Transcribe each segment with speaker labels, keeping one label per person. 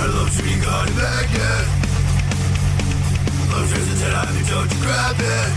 Speaker 1: Lobster Magnet. Lobster's a 10 item, don't you grab it.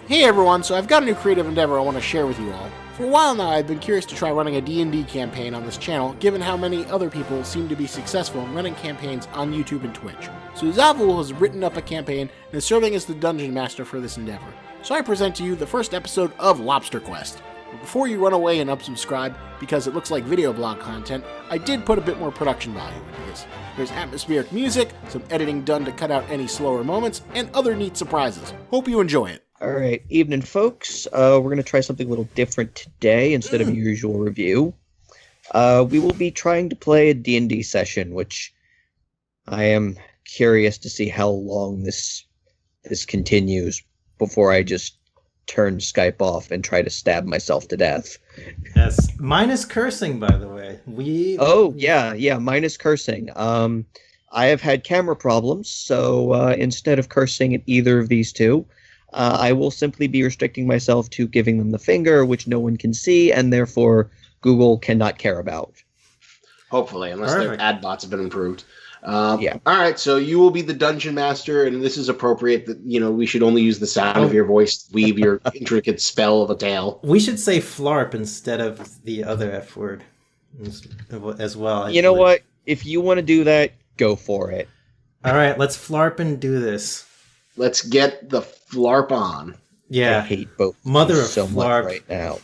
Speaker 2: Hey everyone, so I've got a new creative endeavor I want to share with you all. For a while now, I've been curious to try running a D&D campaign on this channel, given how many other people seem to be successful in running campaigns on YouTube and Twitch. So Zavul has written up a campaign and is serving as the dungeon master for this endeavor. So I present to you the first episode of Lobster Quest. But before you run away and unsubscribe, because it looks like video blog content, I did put a bit more production value into this. There's atmospheric music, some editing done to cut out any slower moments, and other neat surprises. Hope you enjoy it.
Speaker 3: Alright, evening folks. We're going to try something a little different today instead of your usual review. We will be trying to play a D&D session, which I am curious to see how long this continues before I just turn Skype off and try to stab myself to death.
Speaker 4: Yes, minus cursing, by the way.
Speaker 3: Oh, yeah, minus cursing. I have had camera problems, so instead of cursing at either of these two, I will simply be restricting myself to giving them the finger, which no one can see, and therefore Google cannot care about.
Speaker 5: Hopefully, unless their ad bots have been improved.
Speaker 3: Yeah.
Speaker 5: All right, so you will be the dungeon master, and this is appropriate that, we should only use the sound of your voice to weave your intricate spell of a tale.
Speaker 4: We should say flarp instead of the other F word as well.
Speaker 3: You know what? If you want to do that, go for it.
Speaker 4: All right, let's flarp and do this.
Speaker 5: Let's get the flarp on.
Speaker 4: Yeah.
Speaker 3: I hate both
Speaker 4: Mother of
Speaker 3: so
Speaker 4: flarp.
Speaker 3: much right now.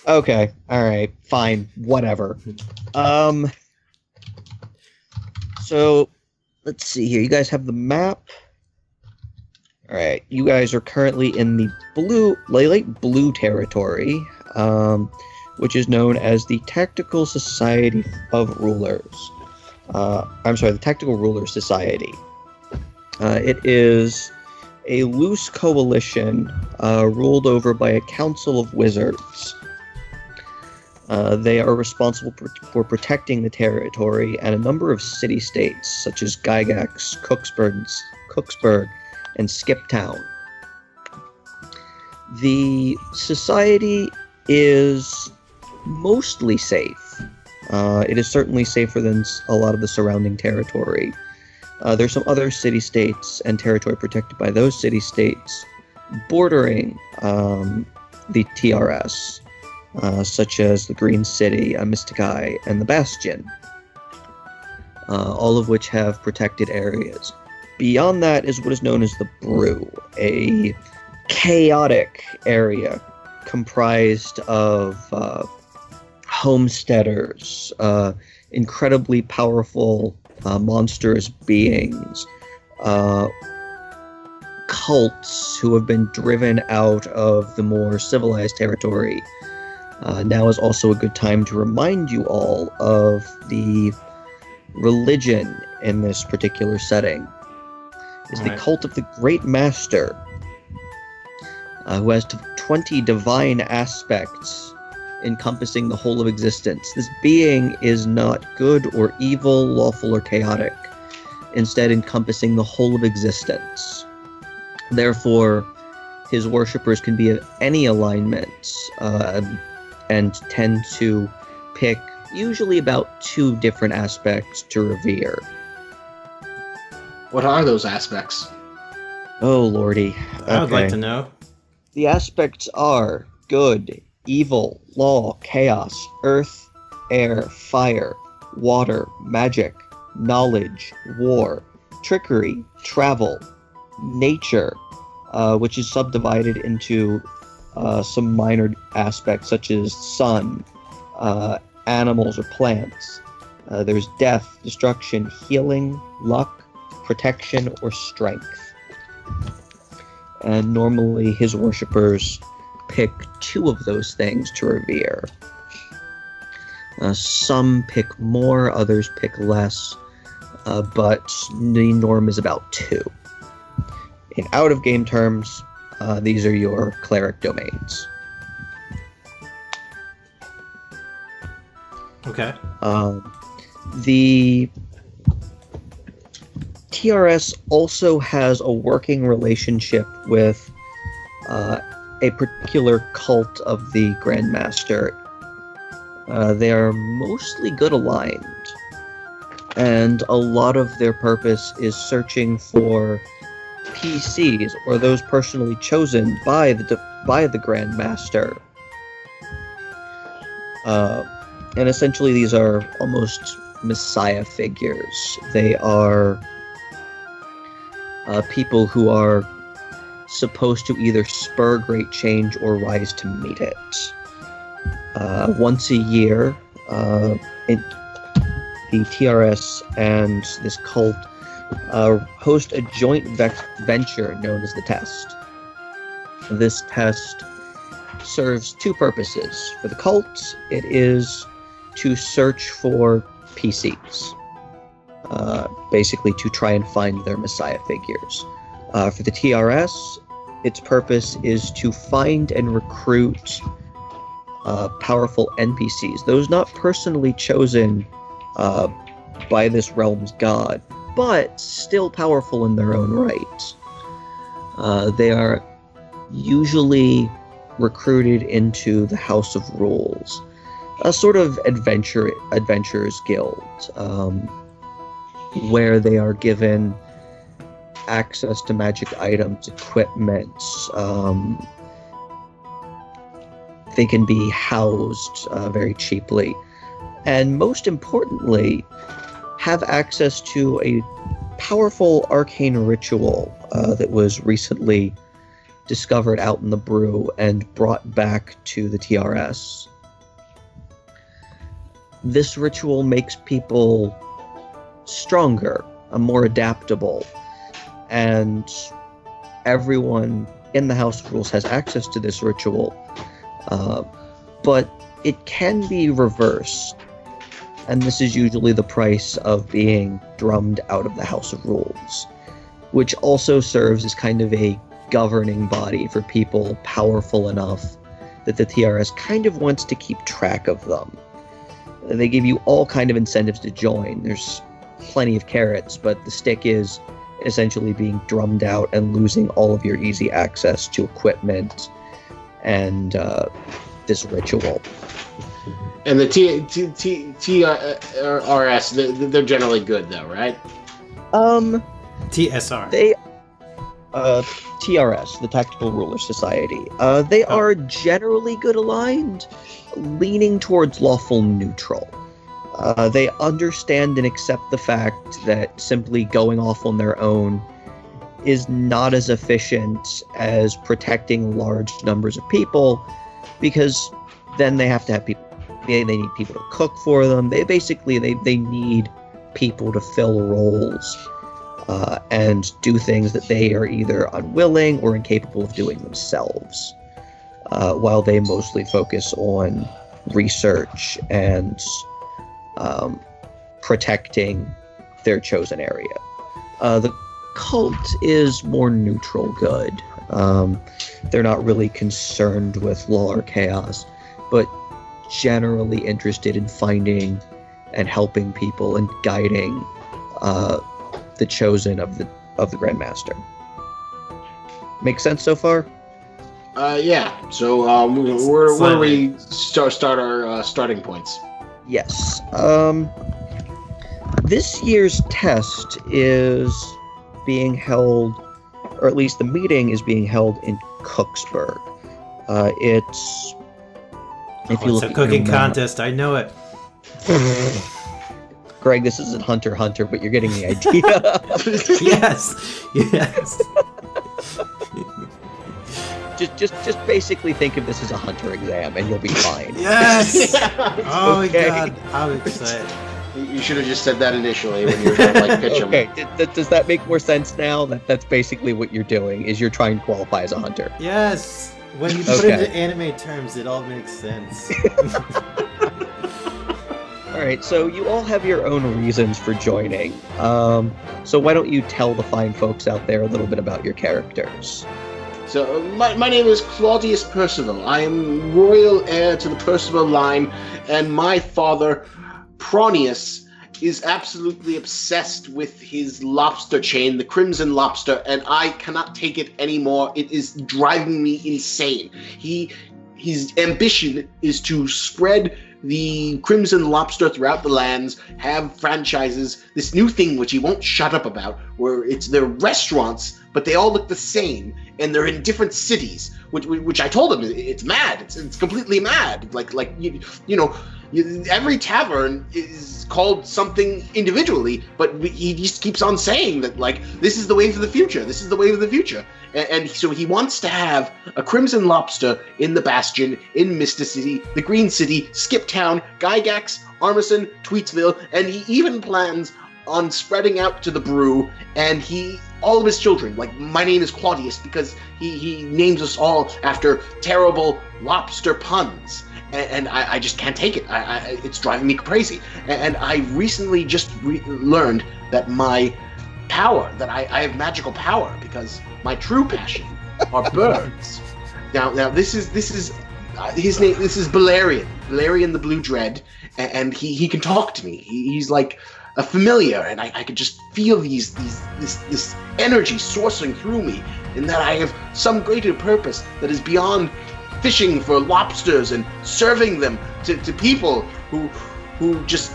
Speaker 3: Okay, alright, fine, whatever. So, let's see here. You guys have the map. Alright, you guys are currently in the light blue territory, which is known as the Tactical Society of Rulers. The Tactical Ruler Society. It is a loose coalition ruled over by a council of wizards. They are responsible for protecting the territory and a number of city-states, such as Gygax, Cooksburg, and Skiptown. The society is mostly safe. It is certainly safer than a lot of the surrounding territory. There's some other city-states and territory protected by those city-states bordering the TRS, such as the Green City, Mystici, and the Bastion, all of which have protected areas. Beyond that is what is known as the Brew, a chaotic area comprised of homesteaders, incredibly powerful monstrous beings, cults who have been driven out of the more civilized territory. Now is also a good time to remind you all of the religion in this particular setting. It's the cult of the Great Master, who has 20 divine aspects encompassing the whole of existence. This being is not good or evil, lawful or chaotic, instead encompassing the whole of existence. Therefore, his worshippers can be of any alignment, and tend to pick usually about 2 different aspects to revere.
Speaker 5: What are those aspects?
Speaker 3: Oh, lordy.
Speaker 4: I would like to know.
Speaker 3: The aspects are good, evil, law, chaos, earth, air, fire, water, magic, knowledge, war, trickery, travel, nature, which is subdivided into some minor aspects such as sun, animals or plants. There's death, destruction, healing, luck, protection, or strength. And normally his worshippers pick 2 of those things to revere. Some pick more, others pick less, but the norm is about 2. In out-of-game terms, these are your cleric domains.
Speaker 4: Okay.
Speaker 3: The TRS also has a working relationship with a particular cult of the Grandmaster. They are mostly good aligned. and a lot of their purpose is searching for PCs, or those personally chosen by the Grand Master. And essentially these are almost messiah figures. They are people who are supposed to either spur great change or rise to meet it. Once a year, the TRS and this cult host a joint venture known as the Test. This test serves two purposes. For the cult, it is to search for PCs, basically to try and find their messiah figures. For the TRS, its purpose is to find and recruit powerful NPCs, those not personally chosen by this realm's god, but still powerful in their own right. They are usually recruited into the House of Rules, a sort of adventurers guild, where they are given access to magic items, equipment. They can be housed very cheaply, and most importantly, have access to a powerful arcane ritual that was recently discovered out in the brew and brought back to the TRS. This ritual makes people stronger, more adaptable, and everyone in the House of Rules has access to this ritual, but it can be reversed, and this is usually the price of being drummed out of the House of Rules, which also serves as kind of a governing body for people powerful enough that the TRS kind of wants to keep track of them. They give you all kind of incentives to join. There's plenty of carrots, but the stick is essentially being drummed out and losing all of your easy access to equipment and this ritual.
Speaker 5: And the TRS, they're generally good, though, right?
Speaker 4: TSR.
Speaker 3: They TRS, the Tactical Ruler Society. They are generally good aligned, leaning towards lawful neutral. They understand and accept the fact that simply going off on their own is not as efficient as protecting large numbers of people, because then they have to have people. They need people to cook for them. They need people to fill roles and do things that they are either unwilling or incapable of doing themselves, while they mostly focus on research and protecting their chosen area. The cult is more neutral good. They're not really concerned with law or chaos, but generally interested in finding and helping people and guiding the chosen of the Grandmaster. Make sense so far?
Speaker 5: Yeah. So where do we start our starting points?
Speaker 3: Yes. This year's test is being held, or at least the meeting is being held in Cooksburg. It's
Speaker 4: It's a cooking contest. I know it.
Speaker 3: Greg, this isn't Hunter x Hunter, but you're getting the idea.
Speaker 4: Yes.
Speaker 3: Just basically think of this as a Hunter exam, and you'll be fine.
Speaker 4: Yes. Oh
Speaker 3: okay.
Speaker 4: my god, I'm excited.
Speaker 5: You should have just said that initially when you were trying to pitch them.
Speaker 3: Okay, does that make more sense now? That's basically what you're doing, is you're trying to qualify as a hunter.
Speaker 4: Yes. When you put it into anime terms, it all makes sense.
Speaker 3: Alright, so you all have your own reasons for joining. So why don't you tell the fine folks out there a little bit about your characters?
Speaker 5: So, my name is Claudius Percival. I am royal heir to the Percival line, and my father, Pronius, is absolutely obsessed with his lobster chain, the Crimson Lobster, and I cannot take it anymore. It is driving me insane. His ambition is to spread the Crimson Lobster throughout the lands have franchises, this new thing which he won't shut up about, where they're restaurants, but they all look the same, and they're in different cities, which I told him it's mad. It's completely mad. Like every tavern is called something individually, but he just keeps on saying that, like, this is the way for the future. This is the way of the future. And so he wants to have a Crimson Lobster in the Bastion, in Mysticity, the Green City, Skiptown, Gygax, Armisen, Tweetsville, and he even plans on spreading out to the Brew, and all of his children, like, my name is Claudius because he names us all after terrible lobster puns. And I just can't take it. It's driving me crazy. And I recently just learned that my power, that I have magical power, because my true passion are birds. Now this is his name. This is Balerion the Blue Dread, and he can talk to me. He's like a familiar, and I could just feel this energy sourcing through me, and that I have some greater purpose that is beyond fishing for lobsters and serving them to people who just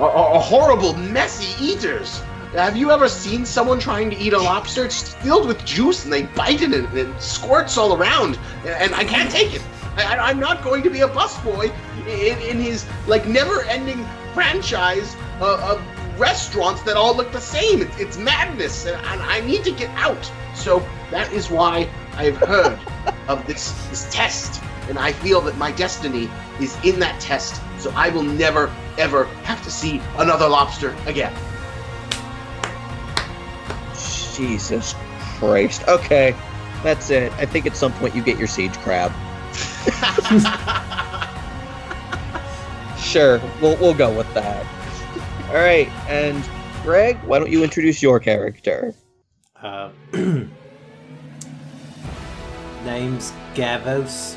Speaker 5: are horrible, messy eaters. Have you ever seen someone trying to eat a lobster? It's filled with juice, and they bite it, and it squirts all around, and I can't take it. I'm not going to be a busboy in his, like, never-ending franchise of restaurants that all look the same. It's madness, and I need to get out. So that is why I've heard of this test, and I feel that my destiny is in that test, so I will never, ever have to see another lobster again.
Speaker 3: Jesus Christ. Okay, that's it. I think at some point you get your siege crab. Sure, we'll go with that. All right, and Greg, why don't you introduce your character?
Speaker 4: Name's Gavos.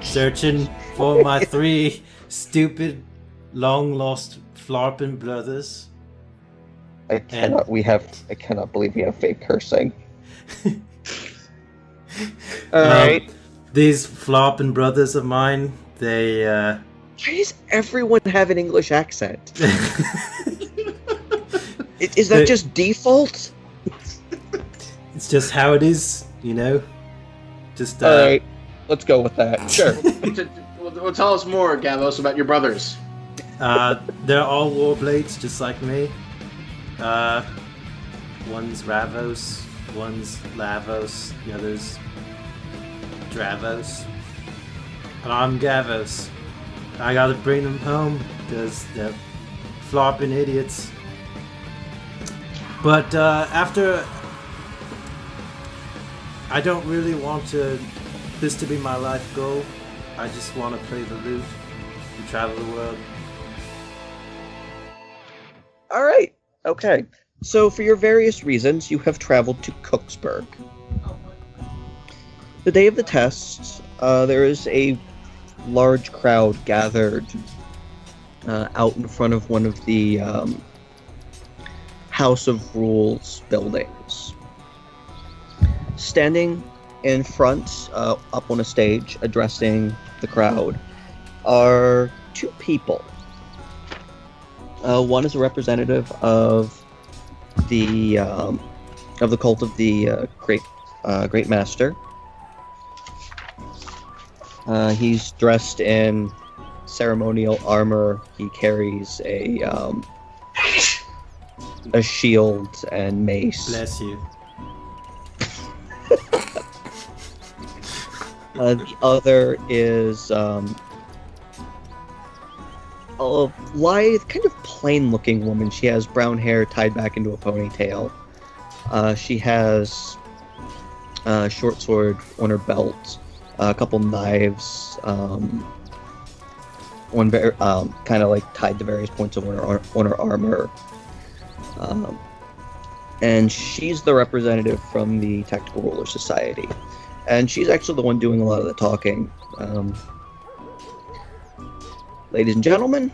Speaker 4: Searching for my 3 stupid, long-lost Flarpin brothers.
Speaker 3: I cannot believe we have fake cursing. Alright.
Speaker 4: These Flarpin brothers of mine, they,
Speaker 3: Why does everyone have an English accent? Is that just default?
Speaker 4: It's just how it is, you know? Just,
Speaker 3: Alright, let's go with that. Sure.
Speaker 5: Well, tell us more, Gavos, about your brothers.
Speaker 4: They're all warblades, just like me. One's Ravos, one's Lavos, the other's Dravos. And I'm Gavos. I gotta bring them home, because they're flopping idiots. But after... I don't really want this to be my life goal. I just want to play the lute and travel the world.
Speaker 3: Alright, okay. So for your various reasons, you have traveled to Cooksburg. The day of the test, there is a large crowd gathered out in front of one of the House of Rules buildings. Standing in front, up on a stage, addressing the crowd, are 2 people. One is a representative of the cult of the Great Master. He's dressed in ceremonial armor. He carries a shield and mace.
Speaker 4: Bless you.
Speaker 3: The other is a lithe, kind of plain-looking woman. She has brown hair tied back into a ponytail. She has a short sword on her belt, a couple knives, one kind of like tied to various points on her armor. And she's the representative from the Tactical Ruler Society. And she's actually the one doing a lot of the talking. Ladies and gentlemen,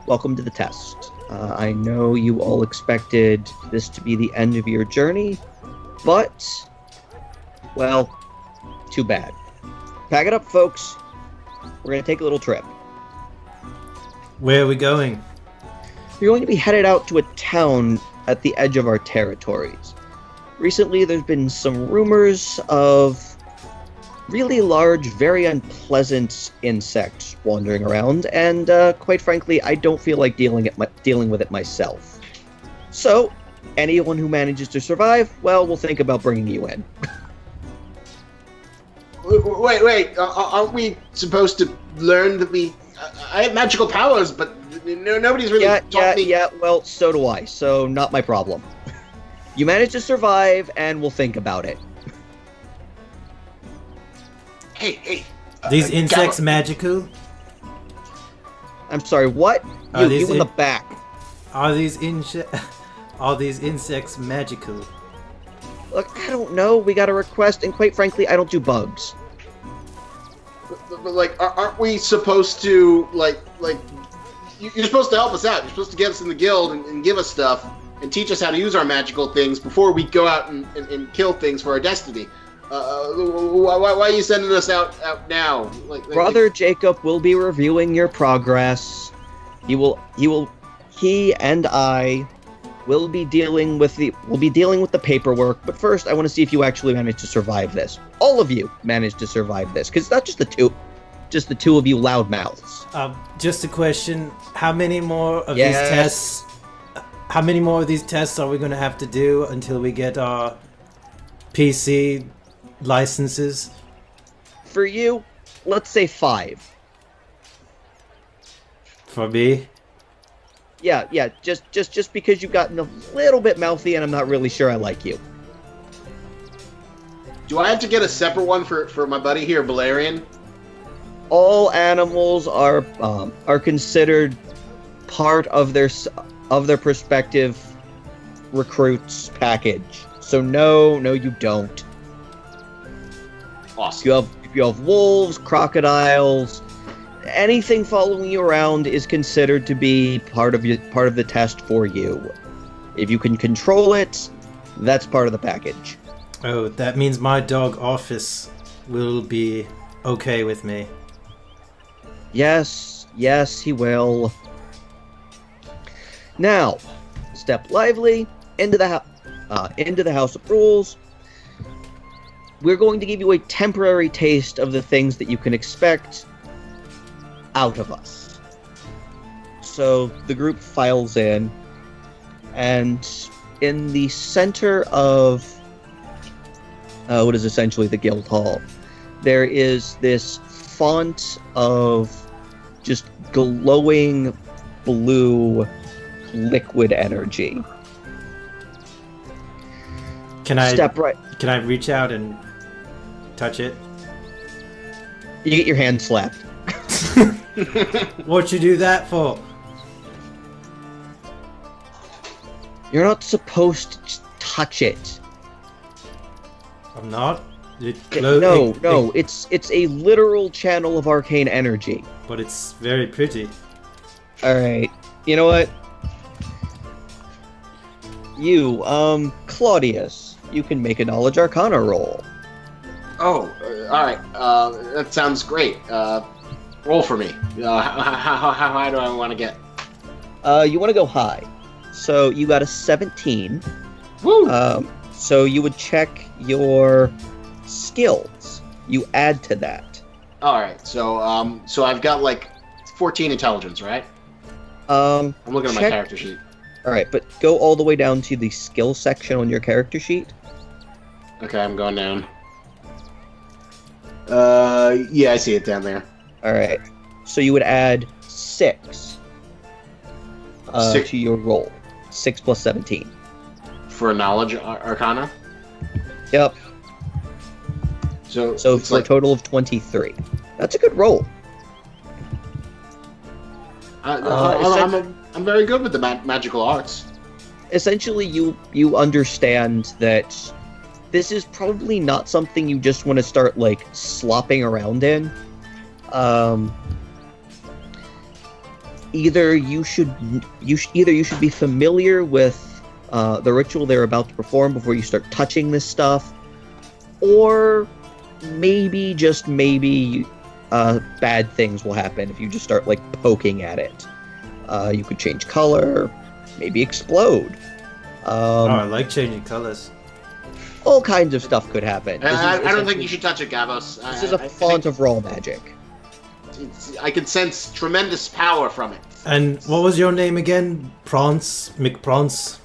Speaker 3: welcome to the test. I know you all expected this to be the end of your journey, but, well, too bad. Pack it up, folks. We're going to take a little trip.
Speaker 4: Where are we going?
Speaker 3: We're going to be headed out to a town at the edge of our territories. Recently, there's been some rumors of really large, very unpleasant insects wandering around, and quite frankly, I don't feel like dealing with it myself. So, anyone who manages to survive, well, we'll think about bringing you in.
Speaker 5: Wait, aren't we supposed to learn that I have magical powers, but nobody's really taught me...
Speaker 3: Yeah, well, so do I, so not my problem. You manage to survive, and we'll think about it.
Speaker 5: Hey.
Speaker 4: These insects magical?
Speaker 3: I'm sorry, what? You in the back.
Speaker 4: Are these insects magical?
Speaker 3: Look, I don't know. We got a request, and quite frankly, I don't do bugs.
Speaker 5: But like, aren't we supposed to, you're supposed to help us out. You're supposed to get us in the guild and give us stuff and teach us how to use our magical things before we go out and kill things for our destiny. Why are you sending us out now?
Speaker 3: Brother Jacob will be reviewing your progress. He and I will be dealing with the paperwork, but first I want to see if you actually managed to survive this. All of you managed to survive this, because it's not just the two of you loudmouths.
Speaker 4: Just a question, how many more of these tests? How many more of these tests are we going to have to do until we get our PC licenses?
Speaker 3: For you, let's say 5.
Speaker 4: For me?
Speaker 3: Yeah, just because you've gotten a little bit mouthy and I'm not really sure I like you.
Speaker 5: Do I have to get a separate one for my buddy here, Balerion?
Speaker 3: All animals are considered part of their prospective recruits package. So no, you don't.
Speaker 5: Awesome.
Speaker 3: If you have wolves, crocodiles, anything following you around is considered to be part of the test for you. If you can control it, that's part of the package.
Speaker 4: Oh, that means my dog Office will be okay with me.
Speaker 3: Yes, he will. Now, step lively into the House of Rules. We're going to give you a temporary taste of the things that you can expect out of us. So the group files in, and in the center of what is essentially the guild hall, there is this font of just glowing blue liquid energy.
Speaker 4: Can I
Speaker 3: step right?
Speaker 4: Can I reach out and touch it?
Speaker 3: You get your hand slapped.
Speaker 4: What'd you do that for?
Speaker 3: You're not supposed to just touch it.
Speaker 4: I'm not?
Speaker 3: No, it's a literal channel of arcane energy.
Speaker 4: But it's very pretty.
Speaker 3: Alright, you know what? You, Claudius, you can make a Knowledge Arcana roll.
Speaker 5: Oh, alright. That sounds great. Roll for me. How high do I want to get?
Speaker 3: You want to go high. So you got a 17.
Speaker 5: Woo!
Speaker 3: So you would check your skills. You add to that.
Speaker 5: Alright, so I've got like 14 intelligence, right? I'm looking at my character sheet.
Speaker 3: Alright, but go all the way down to the skill section on your character sheet.
Speaker 5: Okay, I'm going down. Yeah, I see it down there.
Speaker 3: Alright, so you would add 6 to your roll. 6 plus 17.
Speaker 5: For a Knowledge Arcana?
Speaker 3: Yep.
Speaker 5: So
Speaker 3: for a total of 23. That's a good roll.
Speaker 5: I'm very good with the magical arts.
Speaker 3: Essentially, you understand that this is probably not something you just want to start like slopping around in. Either you should be familiar with the ritual they're about to perform before you start touching this stuff, or maybe just maybe bad things will happen if you just start like poking at it. You could change color, maybe explode.
Speaker 4: I like changing colors.
Speaker 3: All kinds of stuff could happen.
Speaker 5: I don't think you should touch it, Gavos.
Speaker 3: This is a font of raw magic.
Speaker 5: I can sense tremendous power from it.
Speaker 4: And what was your name again? Prance? McPrance?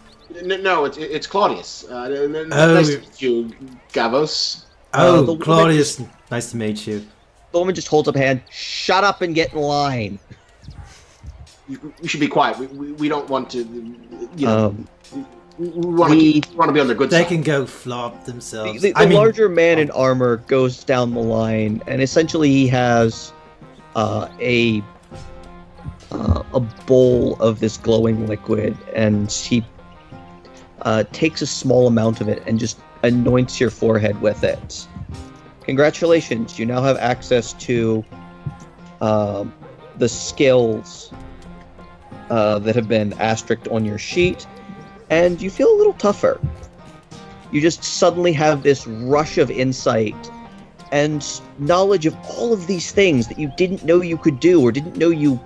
Speaker 5: No, it's Claudius. Nice to meet you, Gavos.
Speaker 4: Oh, Claudius. Nice to meet you.
Speaker 3: The woman just holds up a hand. Shut up and get in line.
Speaker 5: You should be quiet. We don't want to, you know. We want to be on their good
Speaker 4: They
Speaker 5: side.
Speaker 4: can go flop themselves.
Speaker 3: The larger man in armor goes down the line, and essentially he has a bowl of this glowing liquid, and he takes a small amount of it and just anoints your forehead with it. Congratulations, you now have access to the skills that have been asterisked on your sheet, and you feel a little tougher. You just suddenly have this rush of insight and knowledge of all of these things that you didn't know you could do or didn't know you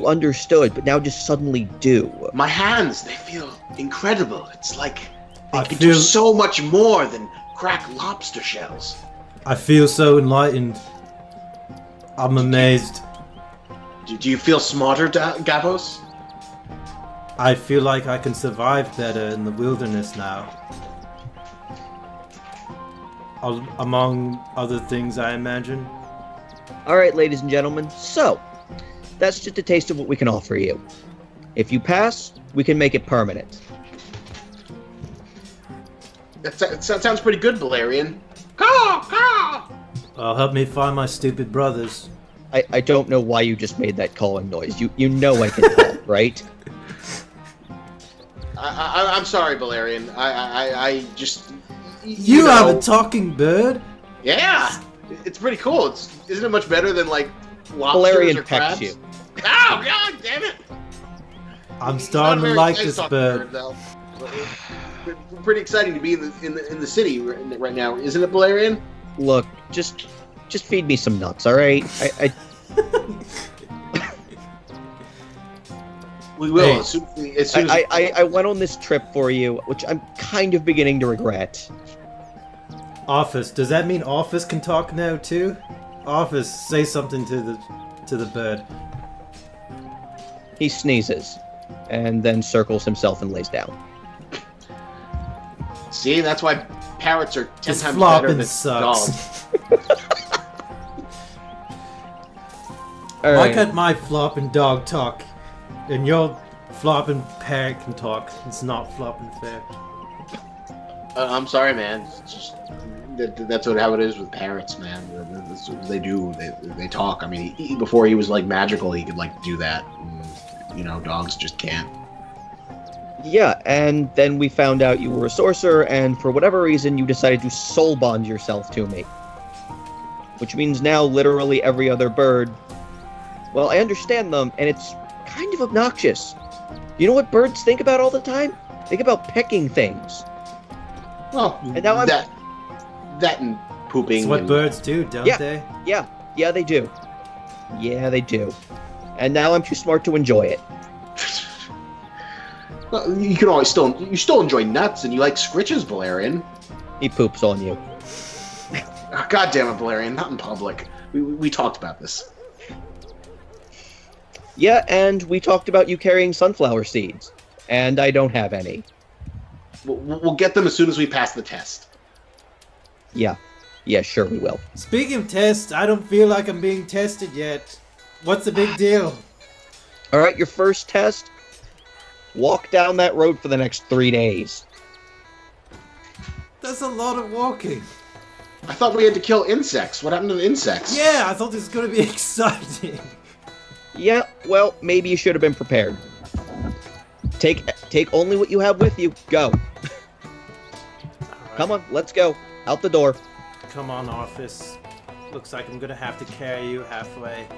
Speaker 3: understood, but now just suddenly do.
Speaker 5: My hands, they feel incredible. It's like they can do so much more than crack lobster shells.
Speaker 4: I feel so enlightened. I'm amazed.
Speaker 5: Do you feel smarter, Gavos?
Speaker 4: I feel like I can survive better in the wilderness now. Among other things, I imagine.
Speaker 3: Alright, ladies and gentlemen, so that's just a taste of what we can offer you. If you pass, we can make it permanent.
Speaker 5: That sounds pretty good, Valerian. Caw, caw!
Speaker 4: Help me find my stupid brothers.
Speaker 3: I don't know why you just made that calling noise. You know I can help, right?
Speaker 5: I'm sorry, Valerian. I just...
Speaker 4: You have a talking bird?
Speaker 5: Yeah! It's pretty cool. Isn't it much better than, like, lobsters
Speaker 3: Valerian
Speaker 5: or crabs?
Speaker 3: pecks you.
Speaker 5: Oh, God damn it!
Speaker 4: I'm starting to like this bird.
Speaker 5: Though. It's pretty exciting to be in the city right now, isn't it, Valerian?
Speaker 3: Look, just feed me some nuts, alright?
Speaker 5: We will,
Speaker 4: Hey.
Speaker 5: as soon as
Speaker 3: I went on this trip for you, which I'm kind of beginning to regret.
Speaker 4: Office. Does that mean Office can talk now too? Office, say something to the bird.
Speaker 3: He sneezes, and then circles himself and lays down.
Speaker 5: See, that's why parrots are 10
Speaker 4: This
Speaker 5: times better
Speaker 4: flopping
Speaker 5: than
Speaker 4: sucks.
Speaker 5: dogs.
Speaker 3: All
Speaker 4: Why
Speaker 3: right.
Speaker 4: can't my flopping dog talk? And your flopping parrot can talk. It's not flopping fair.
Speaker 5: I'm sorry, man. It's just that's how it is with parrots, man. That's what they do. They talk. I mean, before he was like magical, he could like do that. And, you know, dogs just can't.
Speaker 3: Yeah, and then we found out you were a sorcerer, and for whatever reason, you decided to soul bond yourself to me. Which means now literally every other bird... Well, I understand them, and it's kind of obnoxious. You know what birds think about all the time? Think about pecking things.
Speaker 5: Well,
Speaker 3: And now I'm-
Speaker 5: that and pooping.
Speaker 4: It's what
Speaker 5: and-
Speaker 4: birds do, don't
Speaker 3: Yeah.
Speaker 4: they?
Speaker 3: Yeah, they do. Yeah, they do. And now I'm too smart to enjoy it.
Speaker 5: Well, you can always still enjoy nuts, and you like scritches, Valerian.
Speaker 3: He poops on you.
Speaker 5: Oh, God damn it, Valerian! Not in public. We talked about this.
Speaker 3: Yeah, and we talked about you carrying sunflower seeds. And I don't have any.
Speaker 5: We'll get them as soon as we pass the test.
Speaker 3: Yeah, sure we will.
Speaker 4: Speaking of tests, I don't feel like I'm being tested yet. What's the big deal?
Speaker 3: Alright, your first test. Walk down that road for the next 3 days.
Speaker 4: That's a lot of walking.
Speaker 5: I thought we had to kill insects. What happened to the insects?
Speaker 4: Yeah, I thought this was gonna be exciting.
Speaker 3: Yeah, well, maybe you should have been prepared. Take only what you have with you. Go. Come on, let's go. Out the door.
Speaker 4: Come on, Office. Looks like I'm gonna have to carry you halfway.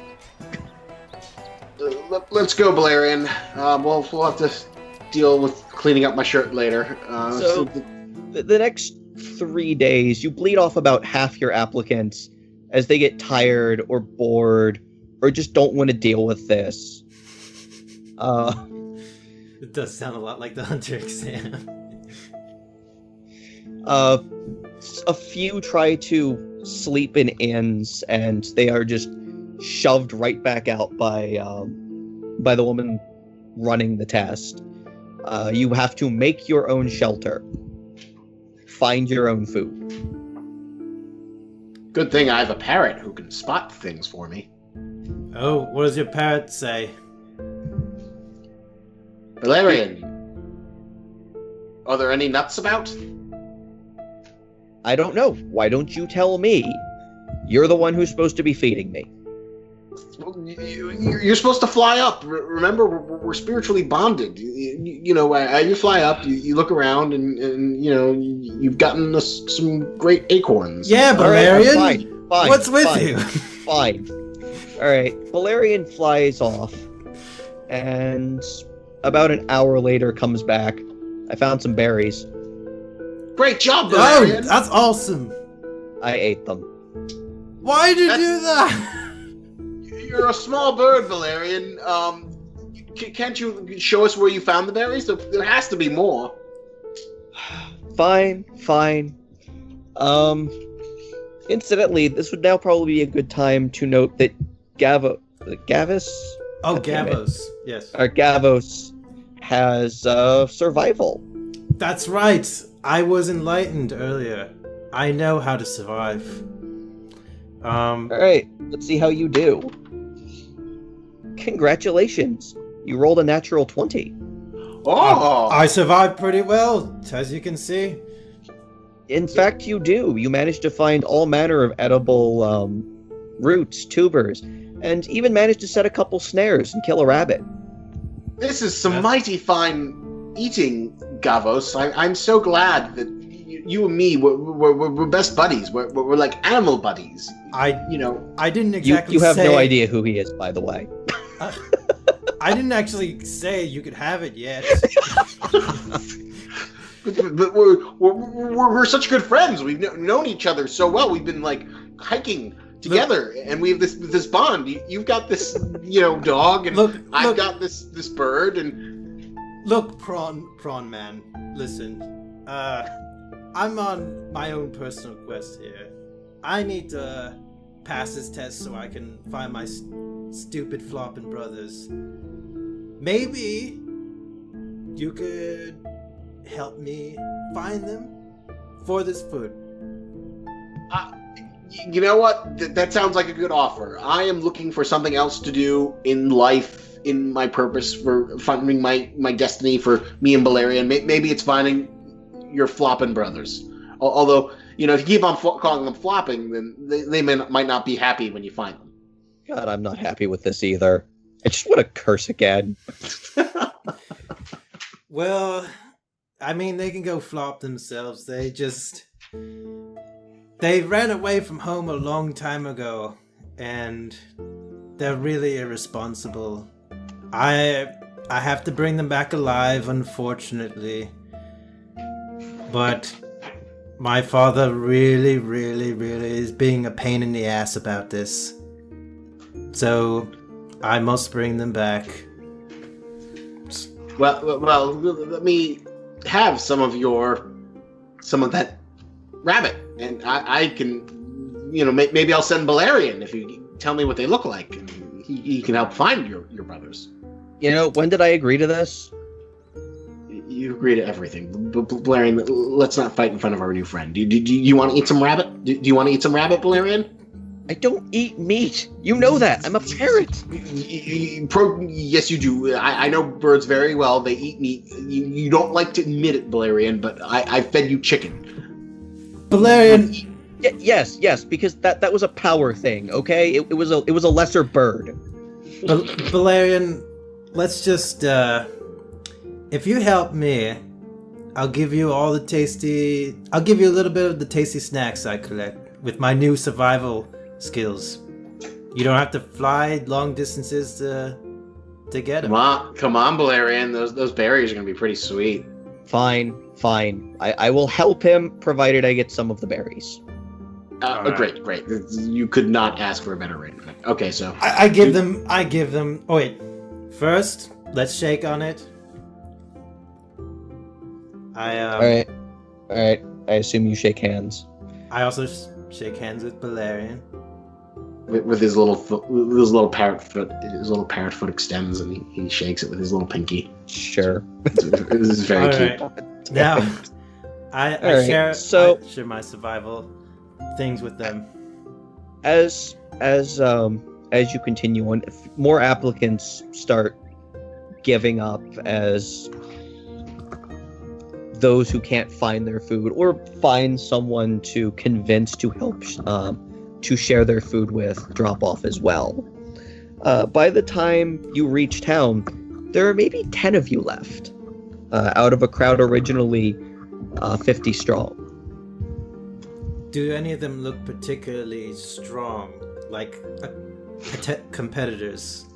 Speaker 5: Let's go, Valerian. We'll have to deal with cleaning up my shirt later.
Speaker 3: So, the next 3 days, you bleed off about half your applicants, as they get tired or bored or just don't want to deal with this.
Speaker 4: It does sound a lot like the hunter exam.
Speaker 3: A few try to sleep in inns, and they are just shoved right back out by the woman running the test. You have to make your own shelter. Find your own food.
Speaker 5: Good thing I have a parrot who can spot things for me.
Speaker 4: Oh, what does your parrot say?
Speaker 5: Valerian, are there any nuts about?
Speaker 3: I don't know. Why don't you tell me? You're the one who's supposed to be feeding me.
Speaker 5: You're supposed to fly up. Remember, we're spiritually bonded. You fly up, you look around, and you've gotten us some great acorns.
Speaker 4: Yeah, Valerian.
Speaker 3: Right, fine.
Speaker 4: What's with
Speaker 3: fine,
Speaker 4: you?
Speaker 3: Fine. All right. Valerian flies off, and about an hour later comes back. I found some berries.
Speaker 5: Great job,
Speaker 4: Oh,
Speaker 5: Valerian.
Speaker 4: that's awesome.
Speaker 3: I ate them.
Speaker 4: Why'd you do that?
Speaker 5: You're a small bird, Valerian. Can't you show us where you found the berries? There has to be more.
Speaker 3: Fine. Incidentally, this would now probably be a good time to note that Gavis?
Speaker 4: Oh,
Speaker 3: God damn it.
Speaker 4: Gavos. Yes.
Speaker 3: Our Gavos has survival.
Speaker 4: That's right. I was enlightened earlier. I know how to survive.
Speaker 3: Alright, let's see how you do. Congratulations. You rolled a natural 20.
Speaker 5: Oh!
Speaker 4: I survived pretty well, as you can see.
Speaker 3: In fact, you do. You managed to find all manner of edible roots, tubers, and even managed to set a couple snares and kill a rabbit.
Speaker 5: This is some mighty fine eating, Gavos. I'm so glad that you and me we're best buddies. We're like animal buddies. I
Speaker 4: didn't exactly
Speaker 3: You have
Speaker 4: say...
Speaker 3: no idea who he is, by the way.
Speaker 4: I didn't actually say you could have it yet.
Speaker 5: but we're such good friends. We've known each other so well. We've been like hiking together, and we have this bond. You've got this dog, and I've got this bird. And
Speaker 4: look, prawn man, listen. I'm on my own personal quest here. I need to pass this test so I can find my stupid flopping brothers. Maybe you could help me find them for this food.
Speaker 5: You know what? That sounds like a good offer. I am looking for something else to do in life, in my purpose for finding my destiny for me and Valerian. Maybe it's finding your flopping brothers. Although, if you keep on calling them flopping, then they might not be happy when you find them.
Speaker 3: God, I'm not happy with this either. I just want to curse again.
Speaker 4: Well, I mean, they can go flop themselves. They ran away from home a long time ago, and they're really irresponsible. I have to bring them back alive, unfortunately. But my father really, really, really is being a pain in the ass about this. So I must bring them back.
Speaker 5: Well, let me have some of that rabbit, and I can, maybe I'll send Valerian if you tell me what they look like, and he can help find your brothers.
Speaker 3: When did I agree to this?
Speaker 5: You agree to everything. Valerian, let's not fight in front of our new friend. Do you want to eat some rabbit? Do you want to eat some rabbit, Valerian?
Speaker 3: I don't eat meat. You know that. I'm a parrot.
Speaker 5: Yes, you do. I know birds very well. They eat meat. You don't like to admit it, Valerian, but I fed you chicken.
Speaker 4: Valerian.
Speaker 3: Yes, because that was a power thing. Okay, it was a lesser bird.
Speaker 4: Valerian, let's just if you help me, I'll give you a little bit of the tasty snacks I collect with my new survival skills. You don't have to fly long distances to get them.
Speaker 5: Come on, Valerian. Those berries are gonna be pretty sweet.
Speaker 3: Fine. I will help him, provided I get some of the berries.
Speaker 5: Great. You could not ask for a better arrangement. Okay, so
Speaker 4: I give them. Oh wait. First, let's shake on it.
Speaker 3: All right. I assume you shake hands.
Speaker 4: I also shake hands with Balerion.
Speaker 5: with his little parrot foot extends and he shakes it with his little pinky.
Speaker 3: Sure.
Speaker 5: This is very cute.
Speaker 4: Right. Now, I share my survival things with them.
Speaker 3: As you continue on, more applicants start giving up as those who can't find their food or find someone to convince to help to share their food with drop off as well. By the time you reach town, there are maybe 10 of you left, out of a crowd originally 50 strong.
Speaker 4: Do any of them look particularly strong, like competitors?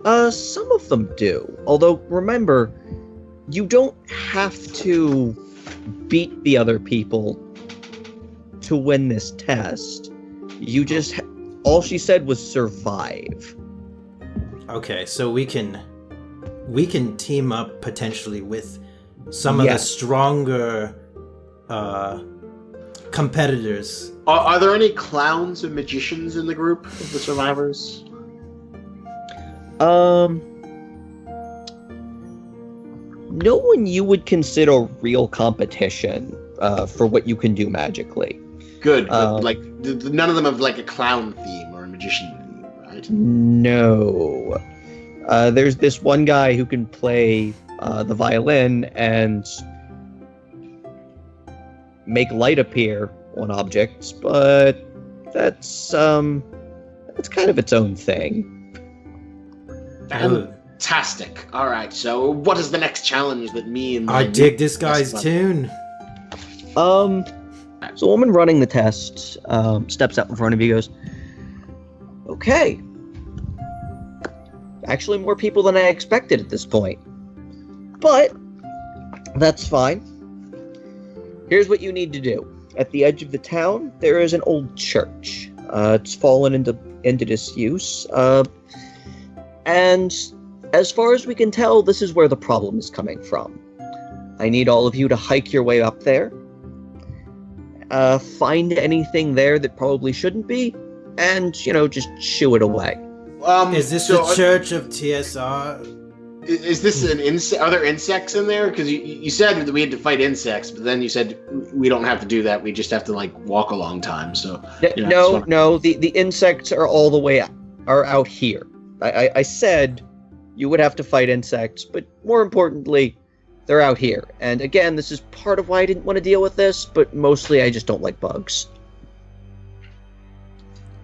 Speaker 3: Some of them do. Although, remember, you don't have to beat the other people to win this test. You just... all she said was survive. Okay,
Speaker 4: so we can team up potentially with some of the stronger competitors.
Speaker 5: Are there any clowns and magicians in the group of the survivors?
Speaker 3: No one you would consider real competition for what you can do magically.
Speaker 5: Good, but none of them have like a clown theme or a magician theme, right?
Speaker 3: No. There's this one guy who can play the violin and make light appear on objects, but that's kind of its own thing.
Speaker 5: Fantastic. All right. So, what is the next challenge that me and
Speaker 4: I dig this guy's tune.
Speaker 3: So, a woman running the test steps out in front of you, goes, "Okay. Actually, more people than I expected at this point, but that's fine. Here's what you need to do. At the edge of the town, there is an old church. It's fallen into disuse, and as far as we can tell, this is where the problem is coming from. I need all of you to hike your way up there, find anything there that probably shouldn't be, and, just shoo it away."
Speaker 4: Is this the Church of TSR?
Speaker 5: Is this an insect? Are there insects in there? Because you said that we had to fight insects, but then you said we don't have to do that. We just have to walk a long time. So
Speaker 3: no. The insects are all the way out here. I said you would have to fight insects, but more importantly, they're out here. And again, this is part of why I didn't want to deal with this, but mostly I just don't like bugs.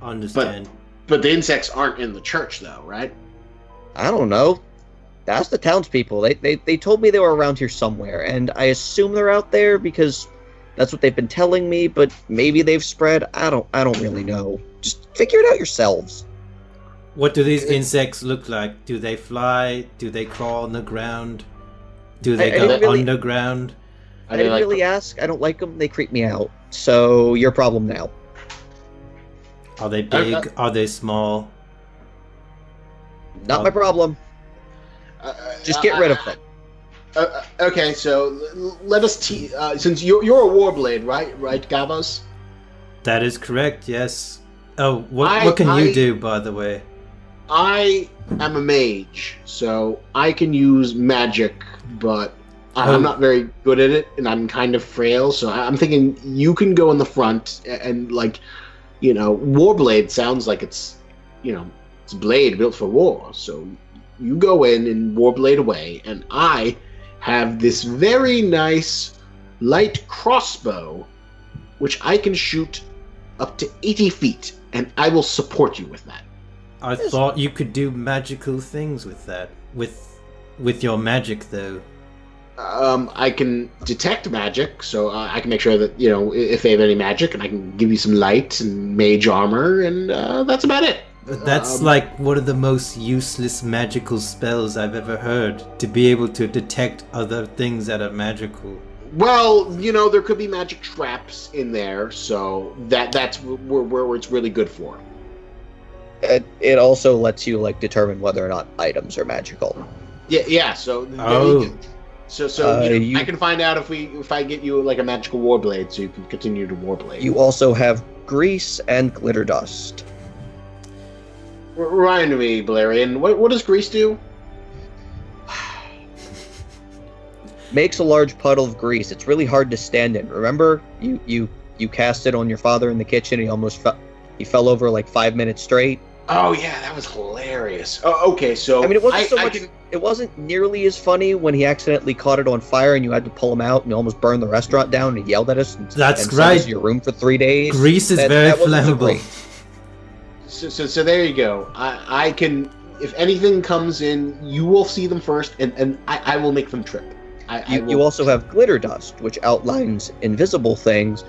Speaker 4: Understand.
Speaker 5: But the insects aren't in the church, though, right?
Speaker 3: I don't know. Ask the townspeople. They told me they were around here somewhere, and I assume they're out there because that's what they've been telling me, but maybe they've spread. I don't really know. Just figure it out yourselves.
Speaker 4: What do these insects look like? Do they fly? Do they crawl on the ground? Do they go underground?
Speaker 3: I didn't really ask. I don't like them. They creep me out. So, your problem now.
Speaker 4: Are they big? Are they small?
Speaker 3: Not my problem. Just get rid of them.
Speaker 5: Okay, so let us since you're a warblade, right, Gavos?
Speaker 4: That is correct. Yes. Oh, what can you do, by the way?
Speaker 5: I am a mage, so I can use magic, but I'm not very good at it, and I'm kind of frail. So I'm thinking you can go in the front and warblade sounds like it's a blade built for war. So you go in and warblade away, and I have this very nice light crossbow, which I can shoot up to 80 feet, and I will support you with that.
Speaker 4: I thought you could do magical things with that. With your magic, though.
Speaker 5: I can detect magic, so I can make sure that, if they have any magic, and I can give you some light and mage armor, and that's about it.
Speaker 4: That's like one of the most useless magical spells I've ever heard, to be able to detect other things that are magical.
Speaker 5: Well, there could be magic traps in there, so that's where it's really good for.
Speaker 3: It also lets you determine whether or not items are magical.
Speaker 5: Yeah. So
Speaker 4: Oh.
Speaker 5: I can find out if I get you a magical warblade, so you can continue to warblade.
Speaker 3: You also have grease and glitter dust.
Speaker 5: Remind me, Balerion, what does grease do?
Speaker 3: Makes a large puddle of grease. It's really hard to stand in. Remember, you cast it on your father in the kitchen. He fell over 5 minutes straight.
Speaker 5: Oh yeah, that was hilarious. Oh, okay, so
Speaker 3: I mean, it wasn't so much. It wasn't nearly as funny when he accidentally caught it on fire and you had to pull him out and almost burned the restaurant down and he yelled at us. And
Speaker 4: That's
Speaker 3: sent
Speaker 4: right.
Speaker 3: us to your room for 3 days.
Speaker 4: Grease is very
Speaker 3: that wasn't so
Speaker 4: flammable.
Speaker 3: great.
Speaker 5: So there you go. I can, if anything comes in, you will see them first, and I will make them trip.
Speaker 3: You also have glitter dust, which outlines invisible things,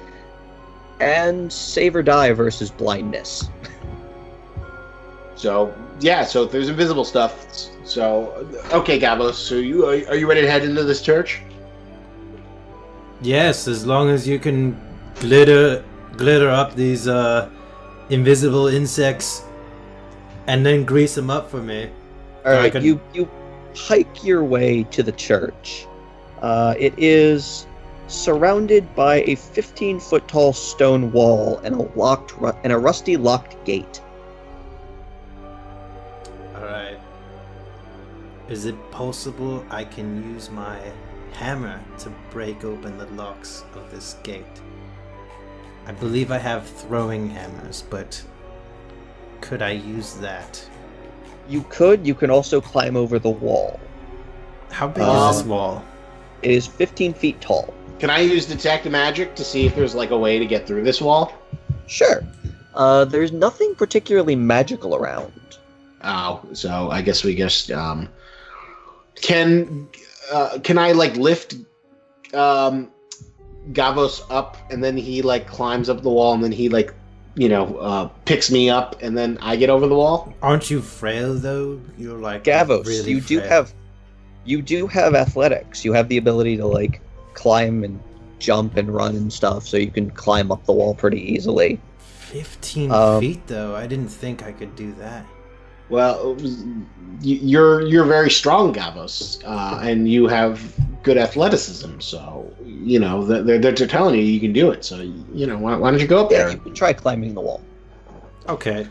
Speaker 3: and save or die versus blindness.
Speaker 5: So if there's invisible stuff. So okay, Gabos. So are you ready to head into this church?
Speaker 4: Yes, as long as you can glitter up these invisible insects and then grease them up for me.
Speaker 3: All right,
Speaker 4: I
Speaker 3: you hike your way to the church. It is surrounded by a 15-foot tall stone wall and a rusty locked gate.
Speaker 4: Alright. Is it possible I can use my hammer to break open the locks of this gate? I believe I have throwing hammers, but could I use that?
Speaker 3: You can also climb over the wall.
Speaker 4: How big is this wall?
Speaker 3: It is 15 feet tall.
Speaker 5: Can I use detect magic to see if there's a way to get through this wall?
Speaker 3: Sure. There's nothing particularly magical around.
Speaker 5: Oh, so I guess we just can I lift Gavos up and then he climbs up the wall and then he picks me up and then I get over the wall?
Speaker 4: Aren't you frail though? You're
Speaker 3: Gavos,
Speaker 4: really
Speaker 3: you do have athletics. You have the ability to climb and jump and run and stuff, so you can climb up the wall pretty easily.
Speaker 4: 15 feet though. I didn't think I could do that.
Speaker 5: Well, you're very strong, Gavos, and you have good athleticism. So they're telling you can do it. So why don't you go up there?
Speaker 3: You can try climbing the wall.
Speaker 4: Okay,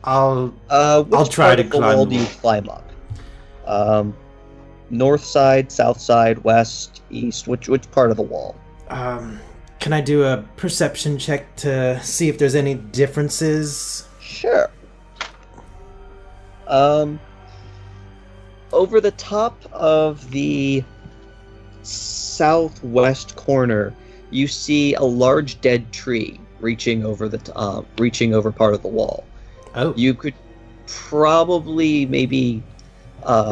Speaker 4: I'll
Speaker 3: Which
Speaker 4: try
Speaker 3: part
Speaker 4: to
Speaker 3: of the
Speaker 4: climb
Speaker 3: wall
Speaker 4: the
Speaker 3: do you
Speaker 4: wall.
Speaker 3: climb up? North side, south side, west, east. Which part of the wall?
Speaker 4: Can I do a perception check to see if there's any differences?
Speaker 3: Sure. Over the top of the southwest corner, you see a large dead tree reaching over part of the wall.
Speaker 4: Oh,
Speaker 3: You could probably maybe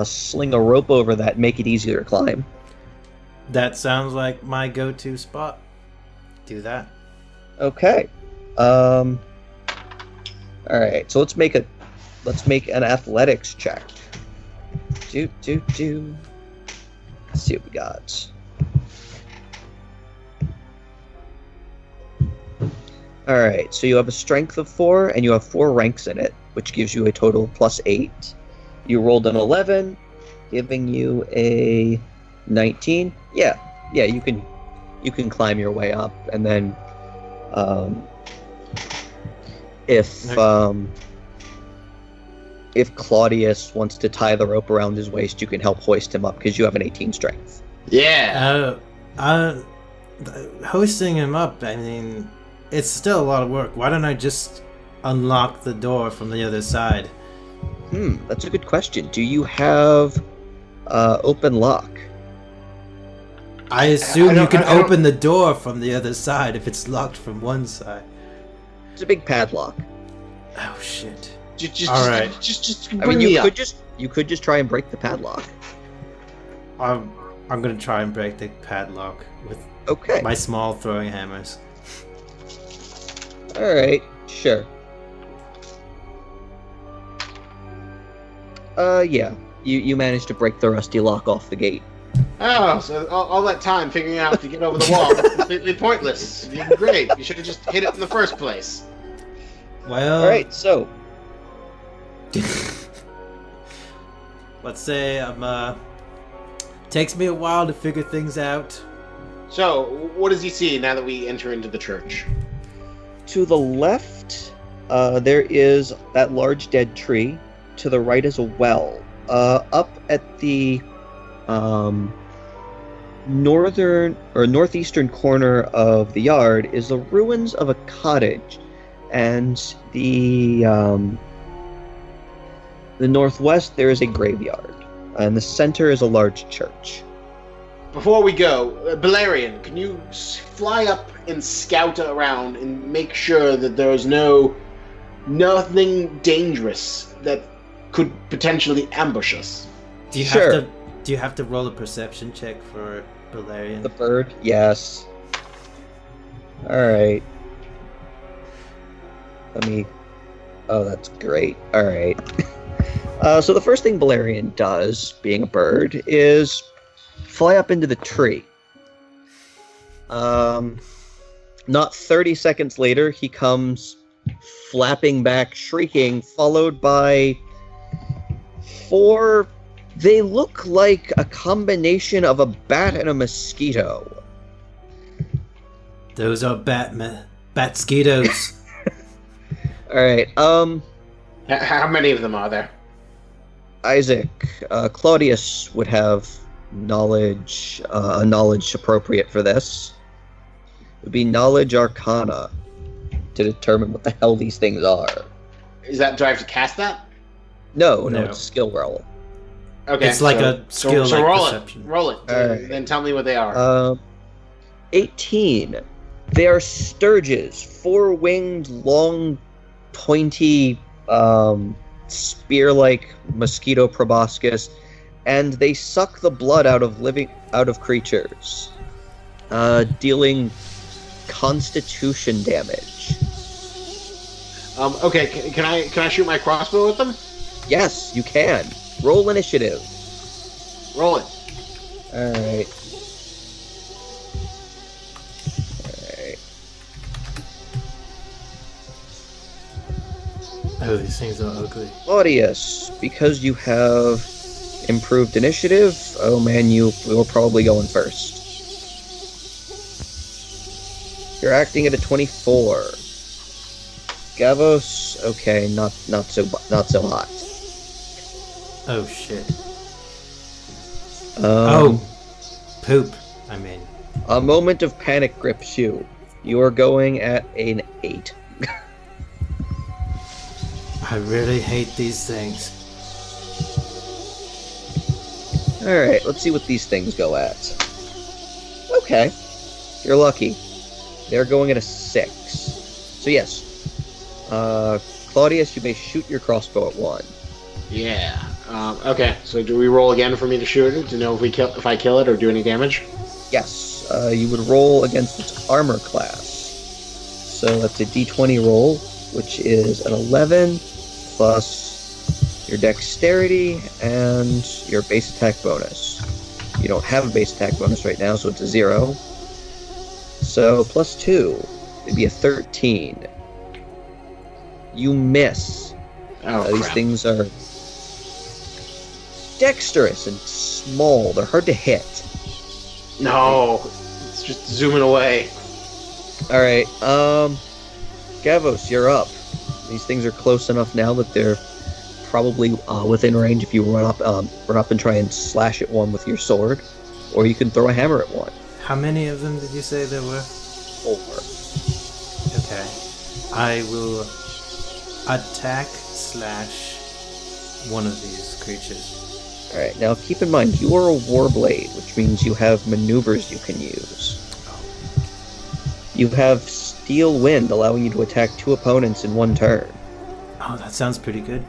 Speaker 3: sling a rope over that and make it easier to climb.
Speaker 4: that sounds like my go-to spot. Do that.
Speaker 3: Okay. All right. So let's make an athletics check. Let's see what we got. All right. So you have a strength of 4, and you have 4 ranks in it, which gives you a total of +8. You rolled an 11, giving you a 19. Yeah. You can climb your way up, and then if Claudius wants to tie the rope around his waist, you can help hoist him up because you have an 18 strength.
Speaker 5: Yeah.
Speaker 4: Hoisting him up, I mean, it's still a lot of work. Why don't I just unlock the door from the other side?
Speaker 3: That's a good question. Do you have open lock?
Speaker 4: I assume you can open the door from the other side if it's locked from one side.
Speaker 3: It's a big padlock.
Speaker 4: Oh shit.
Speaker 5: All
Speaker 4: right.
Speaker 5: Just
Speaker 3: I
Speaker 5: bring
Speaker 3: mean,
Speaker 5: me up.
Speaker 3: you could just try and break the padlock.
Speaker 4: I'm gonna try and break the padlock with
Speaker 3: Okay.
Speaker 4: my small throwing hammers.
Speaker 3: All right. Sure. Yeah. You managed to break the rusty lock off the gate.
Speaker 5: Oh, so all that time figuring out to get over the wall was completely pointless. You did great. You should have just hit it in the first place.
Speaker 4: Well,
Speaker 3: All right, so
Speaker 4: let's say takes me a while to figure things out.
Speaker 5: So, what does he see now that we enter into the church?
Speaker 3: to the left, there is that large dead tree. To the right is a well. Up at the northern or northeastern corner of the yard is the ruins of a cottage, and the northwest there is a graveyard, and the center is a large church.
Speaker 5: Before we go, Balerion, can you fly up and scout around and make sure that there is nothing dangerous that could potentially ambush us?
Speaker 4: Do you
Speaker 3: Sure.
Speaker 4: have to roll a perception check for Balerion?
Speaker 3: The bird, yes. All right. Let me. Oh, that's great. All right. So the first thing Balerion does, being a bird, is fly up into the tree. Not 30 seconds later, he comes flapping back, shrieking, followed by 4. They look like a combination of a bat and a mosquito.
Speaker 4: Those are bat-skeetos.
Speaker 3: All right.
Speaker 5: How many of them are there?
Speaker 3: Isaac, Claudius would have knowledge appropriate for this. It would be knowledge arcana to determine what the hell these things are.
Speaker 5: Do I have to cast that?
Speaker 3: No,
Speaker 4: No.
Speaker 3: it's a skill roll.
Speaker 5: Okay.
Speaker 4: It's like a skill,
Speaker 5: so
Speaker 4: like
Speaker 5: roll
Speaker 4: perception.
Speaker 5: it. Roll it.
Speaker 3: Alright.
Speaker 5: Then tell me what they are.
Speaker 3: 18. They are sturges, 4-winged, long, pointy, spear-like mosquito proboscis, and they suck the blood out of creatures, dealing constitution damage.
Speaker 5: Okay. Can I shoot my crossbow with them?
Speaker 3: Yes, you can. Roll initiative.
Speaker 5: Roll it.
Speaker 3: Alright.
Speaker 4: Oh, these things are ugly.
Speaker 3: Claudius, because you have improved initiative, oh man, you're probably going first. You're acting at a 24. Gavos, okay, not so hot.
Speaker 4: Oh shit.
Speaker 3: Um,
Speaker 4: Poop. I mean.
Speaker 3: A moment of panic grips you. You are going at an 8.
Speaker 4: I really hate these things.
Speaker 3: Alright, let's see what these things go at. Okay. You're lucky. They're going at a 6. So yes. Claudius, you may shoot your crossbow at 1.
Speaker 5: Yeah. Okay. So do we roll again for me to shoot it to know if I kill it or do any damage?
Speaker 3: Yes. You would roll against its armor class. So that's a d20 roll, which is an 11 plus your dexterity and your base attack bonus. You don't have a base attack bonus right now, so it's a 0. So plus 2, it'd be a 13. You miss.
Speaker 5: Oh,
Speaker 3: These
Speaker 5: crap.
Speaker 3: things are dexterous and small. They're hard to hit.
Speaker 5: No. It's just zooming away.
Speaker 3: Alright, Gavos, you're up. These things are close enough now that they're probably within range if you run up and try and slash at one with your sword, or you can throw a hammer at one.
Speaker 4: How many of them did you say there were?
Speaker 3: 4.
Speaker 4: Okay. I will attack / one of these creatures.
Speaker 3: Alright, now keep in mind, you are a warblade, which means you have maneuvers you can use. You have Steel Wind, allowing you to attack 2 opponents in 1 turn.
Speaker 4: Oh, that sounds pretty good.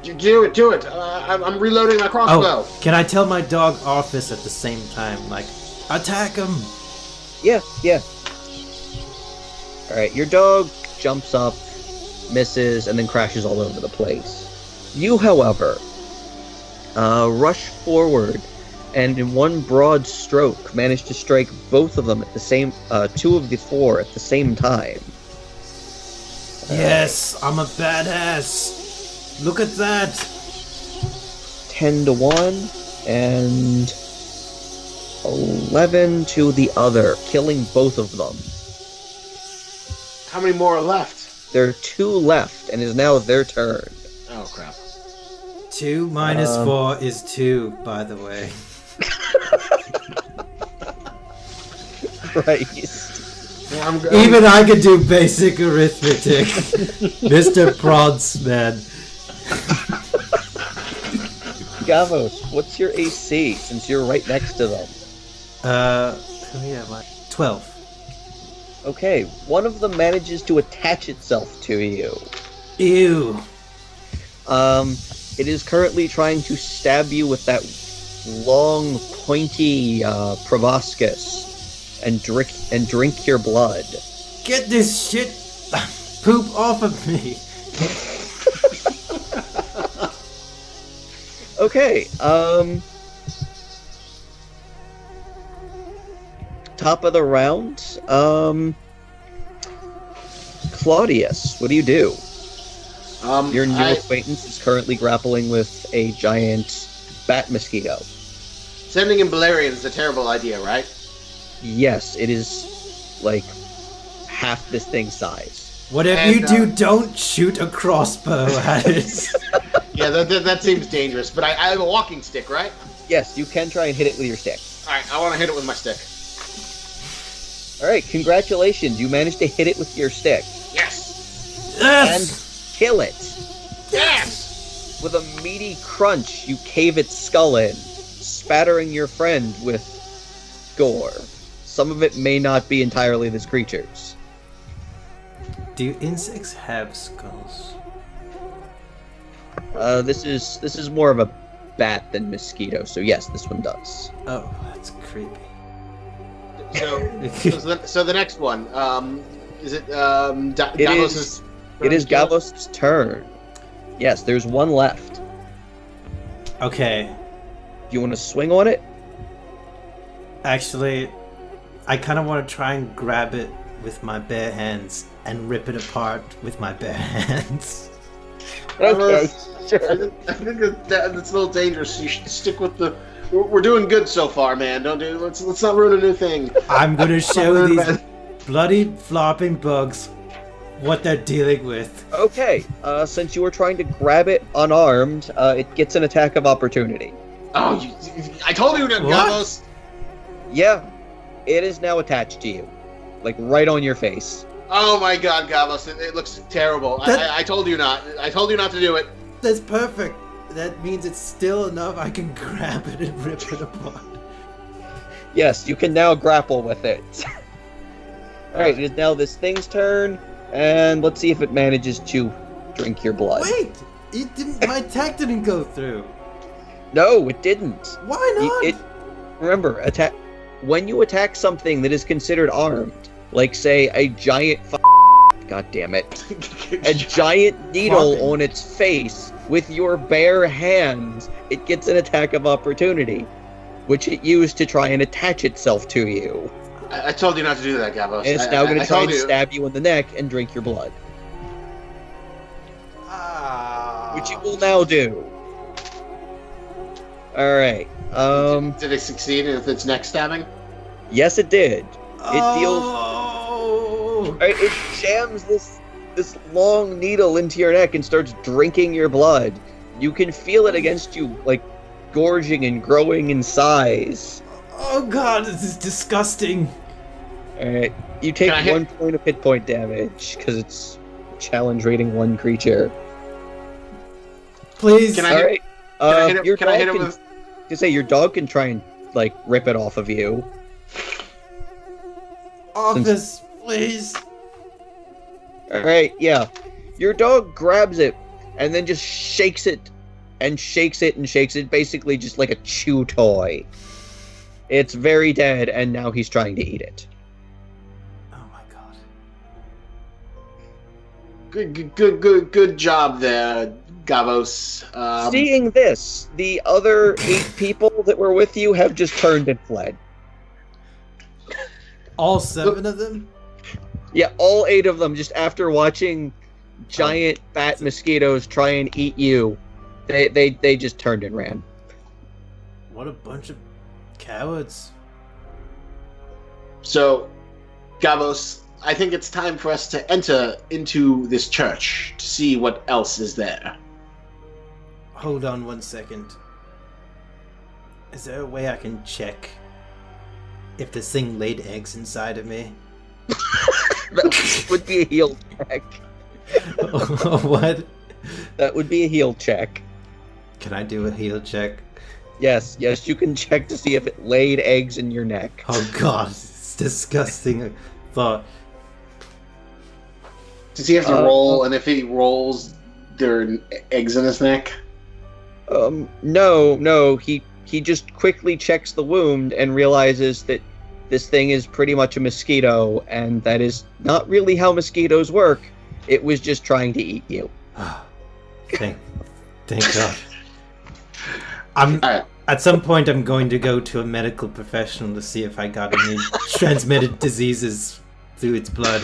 Speaker 5: Do it. I'm reloading my crossbow.
Speaker 4: Oh, can I tell my dog Office at the same time? Like, attack him!
Speaker 3: Yeah. Alright, your dog jumps up, misses, and then crashes all over the place. You, however, rush forward and in one broad stroke managed to strike both of them at the same, 2 of the 4 at the same time.
Speaker 4: Yes, I'm a badass. Look at that.
Speaker 3: 10 to one, and 11 to the other, killing both of them.
Speaker 5: How many more are left?
Speaker 3: There are 2 left, and it is now their turn.
Speaker 5: Oh, crap.
Speaker 4: 2 minus 4 is 2, by the way.
Speaker 3: Christ.
Speaker 5: Well,
Speaker 4: Even I can do basic arithmetic. Mr. Prods, man.
Speaker 3: Gavos, what's your AC, since you're right next to them?
Speaker 4: Yeah, 12.
Speaker 3: Okay, one of them manages to attach itself to you.
Speaker 4: Ew.
Speaker 3: It is currently trying to stab you with that long, pointy proboscis and drink your blood.
Speaker 4: Get this shit poop off of me.
Speaker 3: Okay, top of the round, Claudius, what do you do? Your new acquaintance is currently grappling with a giant bat mosquito.
Speaker 5: Sending in Balerian is a terrible idea, right?
Speaker 3: Yes, it is like half this thing's size.
Speaker 4: Whatever you do, don't shoot a crossbow at it.
Speaker 5: Yeah, that seems dangerous, but I have a walking stick, right?
Speaker 3: Yes, you can try and hit it with your stick.
Speaker 5: Alright, I want to hit it with my stick.
Speaker 3: Alright, congratulations, you managed to hit it with your stick.
Speaker 5: Yes!
Speaker 4: Yes!
Speaker 3: And kill it.
Speaker 5: Yes!
Speaker 3: With a meaty crunch, you cave its skull in, spattering your friend with gore. Some of it may not be entirely this creature's.
Speaker 4: Do insects have skulls?
Speaker 3: This is more of a bat than mosquito, so yes, this one does.
Speaker 4: Oh, that's creepy.
Speaker 5: So the next one, is it Davos's?
Speaker 3: It is Gavos' turn. Yes, there's one left.
Speaker 4: Okay.
Speaker 3: Do you want to swing on it?
Speaker 4: Actually, I kind of want to try and grab it with my bare hands and rip it apart with my bare hands.
Speaker 3: Okay, sure.
Speaker 5: I think that's a little dangerous. You should stick with the. We're doing good so far, man. Let's not ruin a new thing.
Speaker 4: I'm gonna show these bloody flopping bugs what they're dealing with.
Speaker 3: Okay, since you were trying to grab it unarmed, it gets an attack of opportunity.
Speaker 5: Oh, I told you to, Gavos.
Speaker 3: Yeah, it is now attached to you. Like, right on your face.
Speaker 5: Oh my God, Gavos, it looks terrible. I told you not. I told you not to do it.
Speaker 4: That's perfect. That means it's still enough I can grab it and rip it apart.
Speaker 3: Yes, you can now grapple with it. Alright, it is now this thing's turn, and let's see if it manages to drink your blood.
Speaker 4: Wait! It didn't. My attack didn't go through.
Speaker 3: No, it didn't.
Speaker 4: Why not?
Speaker 3: Remember, when you attack something that is considered armed, like say a giant God damn it. A giant needle on its face with your bare hands, it gets an attack of opportunity, which it used to try and attach itself to you.
Speaker 5: I told you not to do that, Gavos.
Speaker 3: And it's now going to try and stab you in the neck and drink your blood. Which it will now do. Alright.
Speaker 5: Did it succeed in its neck stabbing?
Speaker 3: Yes, it did. It deals.
Speaker 4: Oh!
Speaker 3: It jams this long needle into your neck and starts drinking your blood. You can feel it against you, like, gorging and growing in size.
Speaker 4: Oh God, this is disgusting.
Speaker 3: Alright, you take 1 point of hit point damage, because it's challenge rating 1 creature.
Speaker 4: Please.
Speaker 5: Can I hit it with...
Speaker 3: Your dog can try and, like, rip it off of you.
Speaker 4: Office, please.
Speaker 3: Alright, yeah. Your dog grabs it, and then just shakes it, and shakes it, and shakes it, basically just like a chew toy. It's very dead, and now he's trying to eat it.
Speaker 4: Oh my God.
Speaker 5: Good job there, Gavos.
Speaker 3: Seeing this, the other 8 people that were with you have just turned and fled.
Speaker 4: All 7 of them?
Speaker 3: Yeah, all 8 of them, just after watching giant fat mosquitoes try and eat you, they just turned and ran.
Speaker 4: What a bunch of cowards.
Speaker 5: So, Gavos, I think it's time for us to enter into this church to see what else is there.
Speaker 4: Hold on 1 second. Is there a way I can check if this thing laid eggs inside of me?
Speaker 3: That would be a heal check.
Speaker 4: What?
Speaker 3: That would be a heal check.
Speaker 4: Can I do a heal check?
Speaker 3: Yes, you can check to see if it laid eggs in your neck.
Speaker 4: Oh god, it's disgusting thought.
Speaker 5: Does he have to roll, and if he rolls, there are eggs in his neck?
Speaker 3: No, he just quickly checks the wound and realizes that this thing is pretty much a mosquito, and that is not really how mosquitoes work. It was just trying to eat you.
Speaker 4: Thank God. At some point, I'm going to go to a medical professional to see if I got any transmitted diseases through its blood.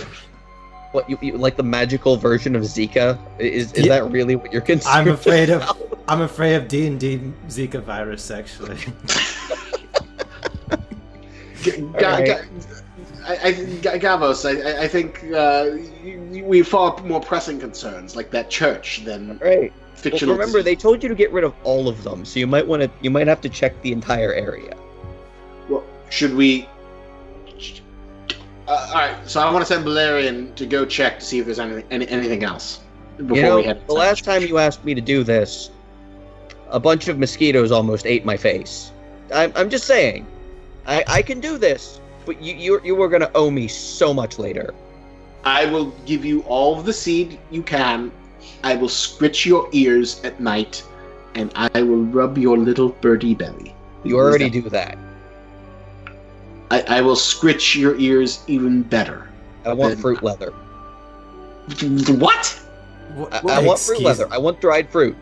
Speaker 3: What, you like the magical version of Zika? Is that really what you're concerned
Speaker 4: I'm afraid of D&D Zika virus, actually.
Speaker 5: Gavos, I think we have far more pressing concerns, like that church, than fictional.
Speaker 3: Well, remember, they told you to get rid of all of them, so you might have to check the entire area.
Speaker 5: Well, should we? All right, so I want to send Valerian to go check to see if there's anything else before we head.
Speaker 3: The last time you asked me to do this, a bunch of mosquitoes almost ate my face. I'm just saying, I can do this, but you were gonna owe me so much later.
Speaker 5: I will give you all of the seed you can. I will scritch your ears at night, and I will rub your little birdie belly.
Speaker 3: You already do that.
Speaker 5: I will scritch your ears even better.
Speaker 3: I want fruit leather.
Speaker 5: What?
Speaker 3: I want fruit leather. I want dried fruit.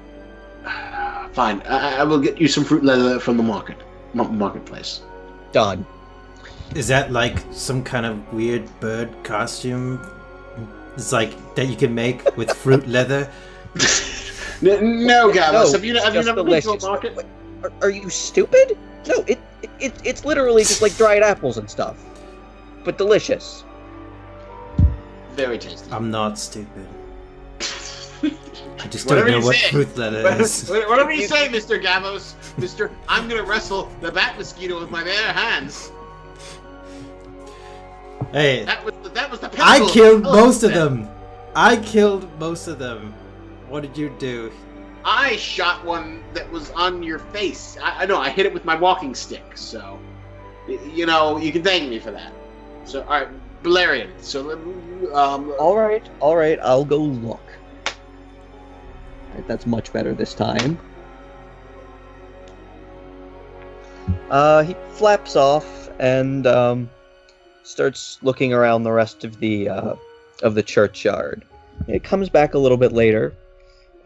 Speaker 5: Fine. I will get you some fruit leather from the marketplace.
Speaker 3: Done.
Speaker 4: Is that like some kind of weird bird costume? It's like that you can make with fruit leather?
Speaker 5: No, Gavos.
Speaker 3: No,
Speaker 5: have you never been to a market?
Speaker 3: Wait, are you stupid? No, it's literally just like dried apples and stuff, but delicious.
Speaker 5: Very tasty.
Speaker 4: I'm not stupid. I just don't know what fruit leather is.
Speaker 5: Whatever you say, Mr. Gavos. I'm gonna wrestle the bat mosquito with my bare hands.
Speaker 4: Hey,
Speaker 5: that was the pinnacle.
Speaker 4: I killed most of them. What did you do?
Speaker 5: I shot one that was on your face. I know. I hit it with my walking stick. So, you can thank me for that. So, all right, Valerian. So,
Speaker 3: All right. I'll go look. All right, that's much better this time. He flaps off and starts looking around the rest of the churchyard. He comes back a little bit later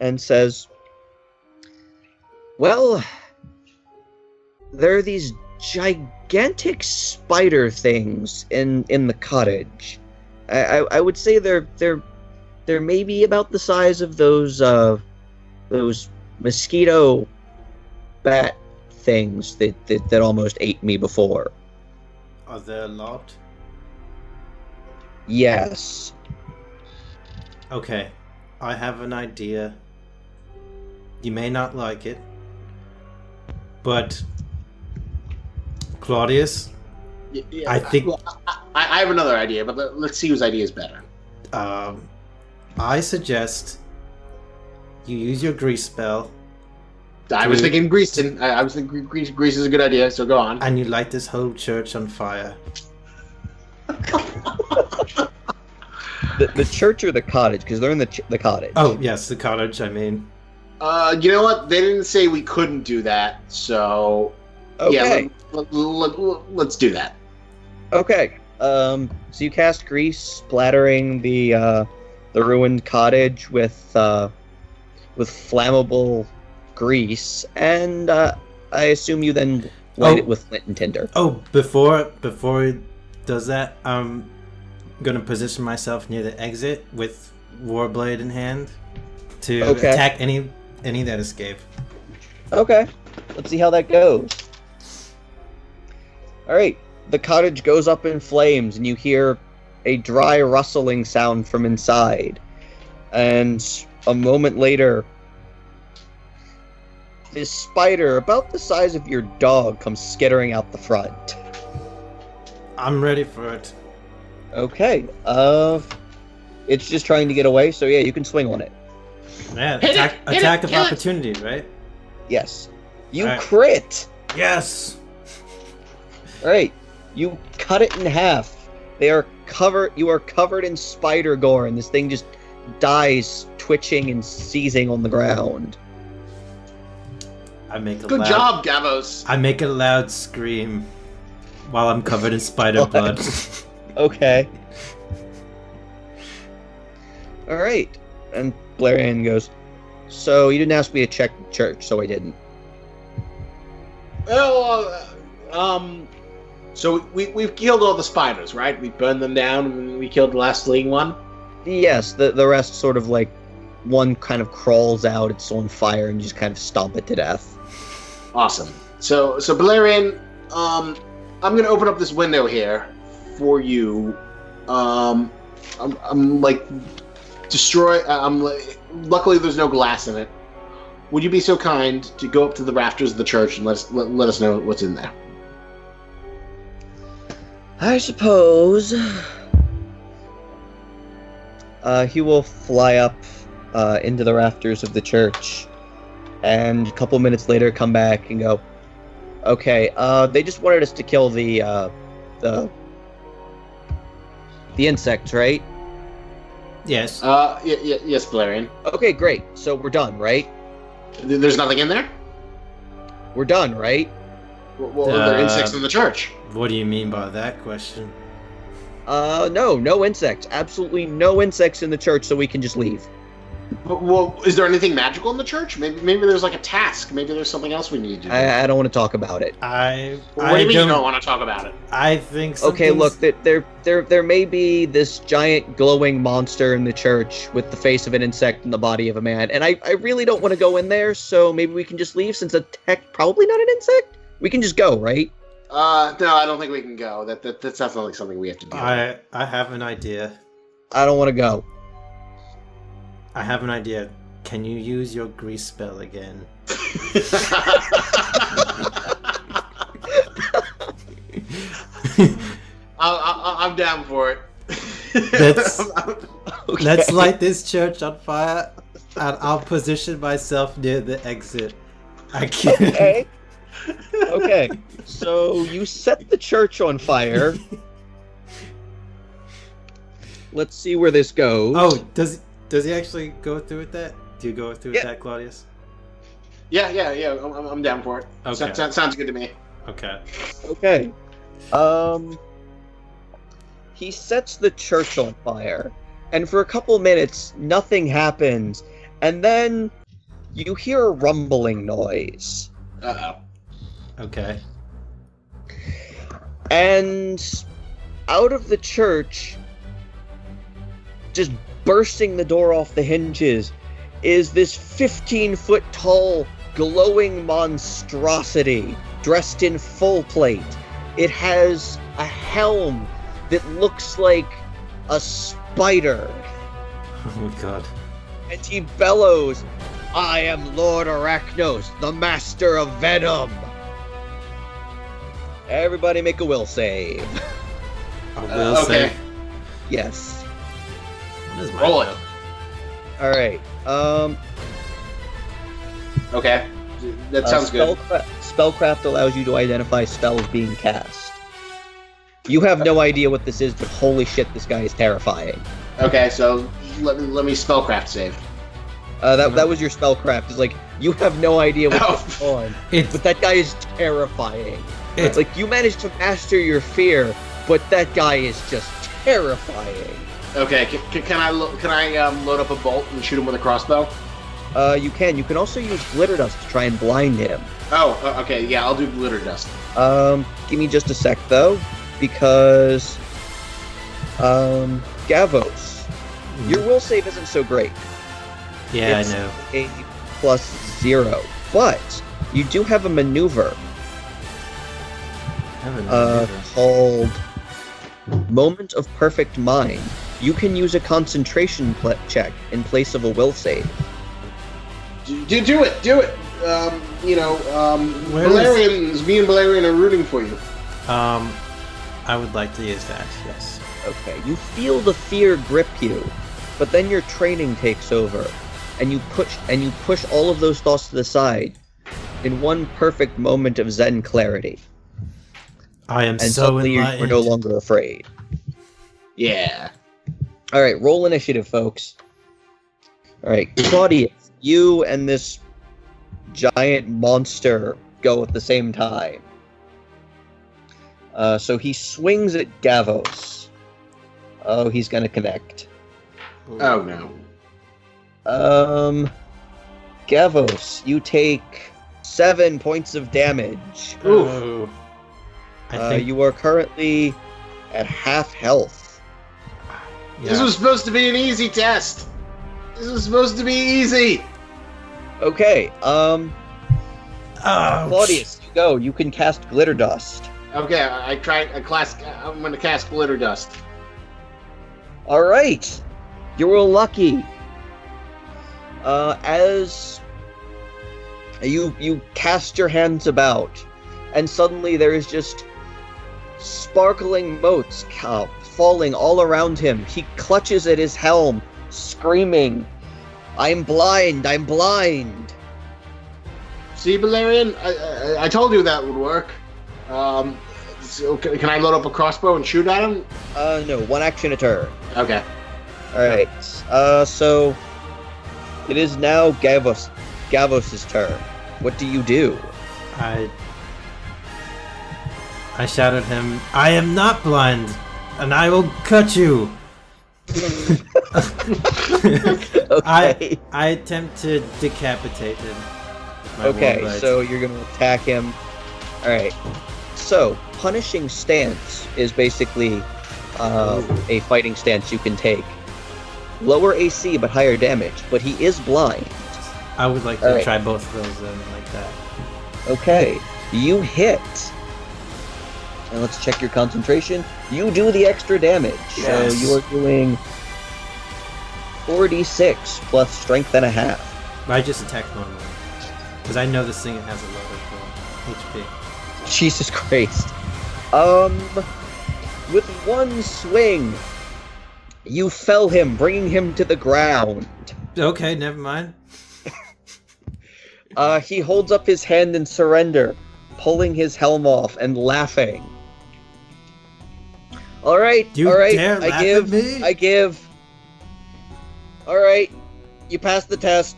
Speaker 3: and says, "Well, there are these gigantic spider things in the cottage. I would say they're maybe about the size of those mosquito bat things that almost ate me before."
Speaker 4: Are there a lot?
Speaker 3: Yes.
Speaker 4: Okay, I have an idea. You may not like it, but Claudius,
Speaker 5: yeah,
Speaker 4: I think
Speaker 5: I have another idea, but let's see whose idea is better.
Speaker 4: I suggest you use your grease spell.
Speaker 5: I was thinking greasing. I was thinking grease is a good idea. So go on.
Speaker 4: And you light this whole church on fire.
Speaker 3: The church or the cottage? Because they're in the cottage.
Speaker 4: Oh yes, the cottage. I mean.
Speaker 5: You know what? They didn't say we couldn't do that. So.
Speaker 3: Okay.
Speaker 5: Yeah. Let's do that.
Speaker 3: Okay. So you cast grease, splattering the ruined cottage with flammable grease, and I assume you then light it with flint and tinder.
Speaker 4: Oh, before he does that, I'm gonna position myself near the exit with Warblade in hand to attack any that escape.
Speaker 3: Okay, let's see how that goes. Alright, the cottage goes up in flames, and you hear a dry rustling sound from inside. And a moment later, this spider, about the size of your dog, comes skittering out the front.
Speaker 4: I'm ready for it.
Speaker 3: Okay, it's just trying to get away, so yeah, you can swing on it.
Speaker 4: Yeah,
Speaker 5: Hit
Speaker 4: attack
Speaker 5: it,
Speaker 4: of opportunity, right?
Speaker 3: Yes. You
Speaker 4: Alright.
Speaker 3: crit!
Speaker 4: Yes!
Speaker 3: Alright, you cut it in half. You are covered in spider gore, and this thing just dies, twitching and seizing on the ground.
Speaker 4: I make a
Speaker 5: Good
Speaker 4: loud,
Speaker 5: job, Gavos.
Speaker 4: I make a loud scream while I'm covered in spider blood.
Speaker 3: Okay. Alright. And Blarian goes, so you didn't ask me to check the church, so I didn't.
Speaker 5: Well, so we've killed all the spiders, right? We burned them down and we killed the last fleeing one?
Speaker 3: Yes, the rest sort of like, one kind of crawls out, it's on fire, and you just kind of stomp it to death.
Speaker 5: Awesome. So Balerian, I'm gonna open up this window here for you. I'm like destroy. Luckily, there's no glass in it. Would you be so kind to go up to the rafters of the church and let us know what's in there?
Speaker 3: I suppose. He will fly up into the rafters of the church, and a couple minutes later come back and go, okay, they just wanted us to kill the insects, right?
Speaker 4: Yes.
Speaker 5: Yes, Balerian.
Speaker 3: Okay, great. So we're done, right?
Speaker 5: There's nothing in there?
Speaker 3: We're done, right?
Speaker 5: Well, there are insects in the church.
Speaker 4: What do you mean by that question?
Speaker 3: No insects. Absolutely no insects in the church, so we can just leave.
Speaker 5: Well, is there anything magical in the church? Maybe there's like a task. Maybe there's something else we need to do.
Speaker 3: I don't want to talk about it.
Speaker 5: What do you mean you don't want to talk about it?
Speaker 4: I think
Speaker 3: Okay, look, there may be this giant glowing monster in the church with the face of an insect and the body of a man, and I really don't want to go in there, so maybe we can just leave since a tech probably not an insect? We can just go, right?
Speaker 5: No, I don't think we can go. That sounds like something we have to do.
Speaker 4: I have an idea.
Speaker 3: I don't want to go.
Speaker 4: I have an idea. Can you use your grease spell again?
Speaker 5: I'm down for it.
Speaker 4: Let's light this church on fire, and I'll position myself near the exit. I can't.
Speaker 3: Okay. Okay. So you set the church on fire. Let's see where this goes.
Speaker 4: Oh, does he actually go through with that? Do you go through with that, Claudius?
Speaker 5: Yeah. I'm down for it.
Speaker 4: Okay.
Speaker 5: Sounds good to me.
Speaker 4: Okay.
Speaker 3: Okay. He sets the church on fire, and for a couple minutes, nothing happens, and then you hear a rumbling noise.
Speaker 5: Uh-oh.
Speaker 4: Okay.
Speaker 3: And out of the church, just bursting the door off the hinges, is this 15-foot tall, glowing monstrosity dressed in full plate. It has a helm that looks like a spider.
Speaker 4: Oh my god.
Speaker 3: And he bellows, I am Lord Arachnos, the master of venom. Everybody make a will save.
Speaker 4: I will
Speaker 5: okay.
Speaker 4: say.
Speaker 3: Yes.
Speaker 4: What is my
Speaker 5: Roll it.
Speaker 4: will?
Speaker 3: Alright,
Speaker 5: Okay. That sounds good.
Speaker 3: Spellcraft allows you to identify spells being cast. You have no idea what this is, but holy shit, this guy is terrifying.
Speaker 5: Okay, so let me spellcraft save.
Speaker 3: That was your spellcraft. It's like, you have no idea what's going on, but that guy is terrifying. It's like, you managed to master your fear, but that guy is just terrifying.
Speaker 5: Okay, can I load up a bolt and shoot him with a crossbow?
Speaker 3: You can. You can also use glitter dust to try and blind him.
Speaker 5: Oh, okay, yeah, I'll do glitter dust.
Speaker 3: Give me just a sec, though, because, Gavos, your will save isn't so great.
Speaker 4: Yeah,
Speaker 3: It's
Speaker 4: I know.
Speaker 3: a +0, but you do have a maneuver called Moment of Perfect Mind. You can use a concentration check in place of a will save.
Speaker 5: Do it! Me and Valerian are rooting for you.
Speaker 4: I would like to use that, yes.
Speaker 3: Okay, you feel the fear grip you, but then your training takes over, and you push all of those thoughts to the side in one perfect moment of Zen clarity.
Speaker 4: I am
Speaker 3: And
Speaker 4: so
Speaker 3: suddenly you're
Speaker 4: enlightened.
Speaker 3: no longer afraid.
Speaker 5: Yeah.
Speaker 3: Alright, roll initiative, folks. Alright, Claudius, you and this giant monster go at the same time. So he swings at Gavos. Oh, he's gonna connect.
Speaker 5: Oh no.
Speaker 3: Gavos, you take 7 points of damage.
Speaker 4: Ooh. I think
Speaker 3: You are currently at half health.
Speaker 5: This was supposed to be an easy test. This was supposed to be easy.
Speaker 3: Okay,
Speaker 4: Ouch.
Speaker 3: Claudius, you go. You can cast glitter dust.
Speaker 5: Okay, I'm gonna cast glitter dust.
Speaker 3: All right, you were lucky. As you cast your hands about, and suddenly there is just sparkling motes falling all around him. He clutches at his helm, screaming, "I'm blind! I'm blind!"
Speaker 5: See, Valerian, I told you that would work. So can I load up a crossbow and shoot at him?
Speaker 3: No, one action a turn.
Speaker 5: Okay.
Speaker 3: Alright, so it is now Gavos' turn. What do you do?
Speaker 4: I shouted at him, "I am not blind, and I will cut you!"
Speaker 3: Okay.
Speaker 4: I attempt to decapitate him. My
Speaker 3: Okay,
Speaker 4: one blade.
Speaker 3: so you're gonna attack him. Alright. So, punishing stance is basically a fighting stance you can take. Lower AC but higher damage, but he is blind.
Speaker 4: I would like to
Speaker 3: Alright.
Speaker 4: try both of those then, like that.
Speaker 3: Okay, you hit. And let's check your concentration. You do the extra damage.
Speaker 4: Yes.
Speaker 3: So you are doing 4d6 plus strength and a half.
Speaker 4: But I just attack normally. Because I know this thing has a lot of HP.
Speaker 3: Jesus Christ. With one swing, you fell him, bringing him to the ground.
Speaker 4: Okay, never mind.
Speaker 3: He holds up his hand in surrender, pulling his helm off and laughing. Alright,
Speaker 4: You
Speaker 3: alright,
Speaker 4: dare laugh at me?
Speaker 3: I give. Alright, you passed the test,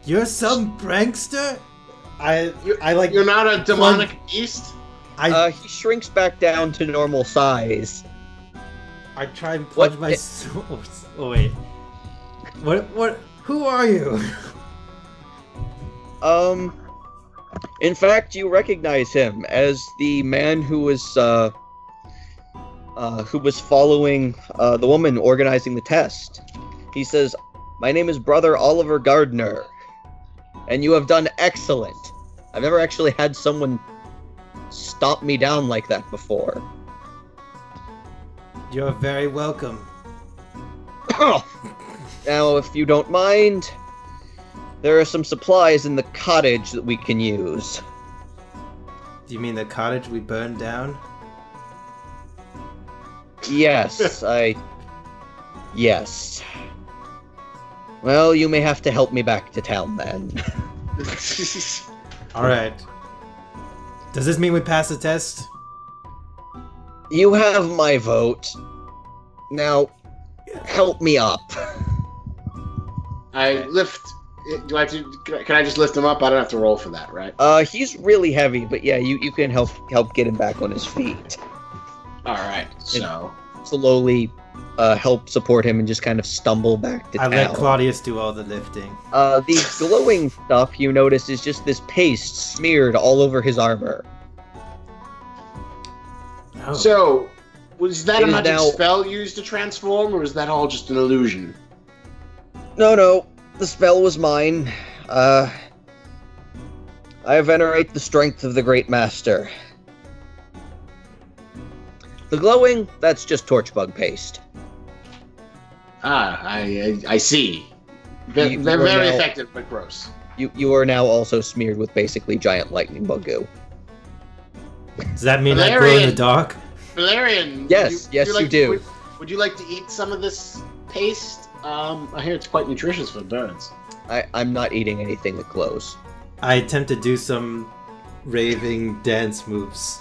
Speaker 4: You're some prankster? I like.
Speaker 5: You're not a demonic beast?
Speaker 3: He shrinks back down to normal size.
Speaker 4: I try and punch
Speaker 3: What-
Speaker 4: my sword. Oh wait. What? Who are you?
Speaker 3: In fact, you recognize him as the man who was following the woman organizing the test. He says, "My name is Brother Oliver Gardner, and you have done excellent. I've never actually had someone stomp me down like that before."
Speaker 4: You're very welcome.
Speaker 3: Now, if you don't mind, there are some supplies in the cottage that we can use.
Speaker 4: Do you mean the cottage we burned down?
Speaker 3: Yes, Yes. Well, you may have to help me back to town then.
Speaker 4: Alright. Does this mean we pass the test?
Speaker 3: You have my vote. Now, help me up.
Speaker 5: I lift. Do I have to? Can I just lift him up? I don't have to roll for that, right?
Speaker 3: He's really heavy, but yeah, you can help get him back on his feet.
Speaker 5: All right, so
Speaker 3: slowly help support him and just kind of stumble back to
Speaker 4: I
Speaker 3: town.
Speaker 4: let Claudius do all the lifting.
Speaker 3: The glowing stuff you notice is just this paste smeared all over his armor.
Speaker 4: Oh.
Speaker 5: So, was that
Speaker 3: It
Speaker 5: a
Speaker 3: is
Speaker 5: magic
Speaker 3: now-
Speaker 5: spell used to transform, or was that all just an illusion?
Speaker 3: No, the spell was mine. I venerate the strength of the Great Master. The glowing, that's just torchbug paste.
Speaker 5: Ah, I see. They're
Speaker 3: You
Speaker 5: very
Speaker 3: are now-
Speaker 5: effective, but gross.
Speaker 3: You are now also smeared with basically giant lightning bug goo.
Speaker 4: Does that mean I glow in the
Speaker 5: Valerian.
Speaker 4: dark?
Speaker 5: Valerian.
Speaker 3: Yes, yes, you do.
Speaker 5: Would you like to eat some of this paste? I hear it's quite nutritious for birds.
Speaker 3: I'm not eating anything that glows.
Speaker 4: I attempt to do some raving dance moves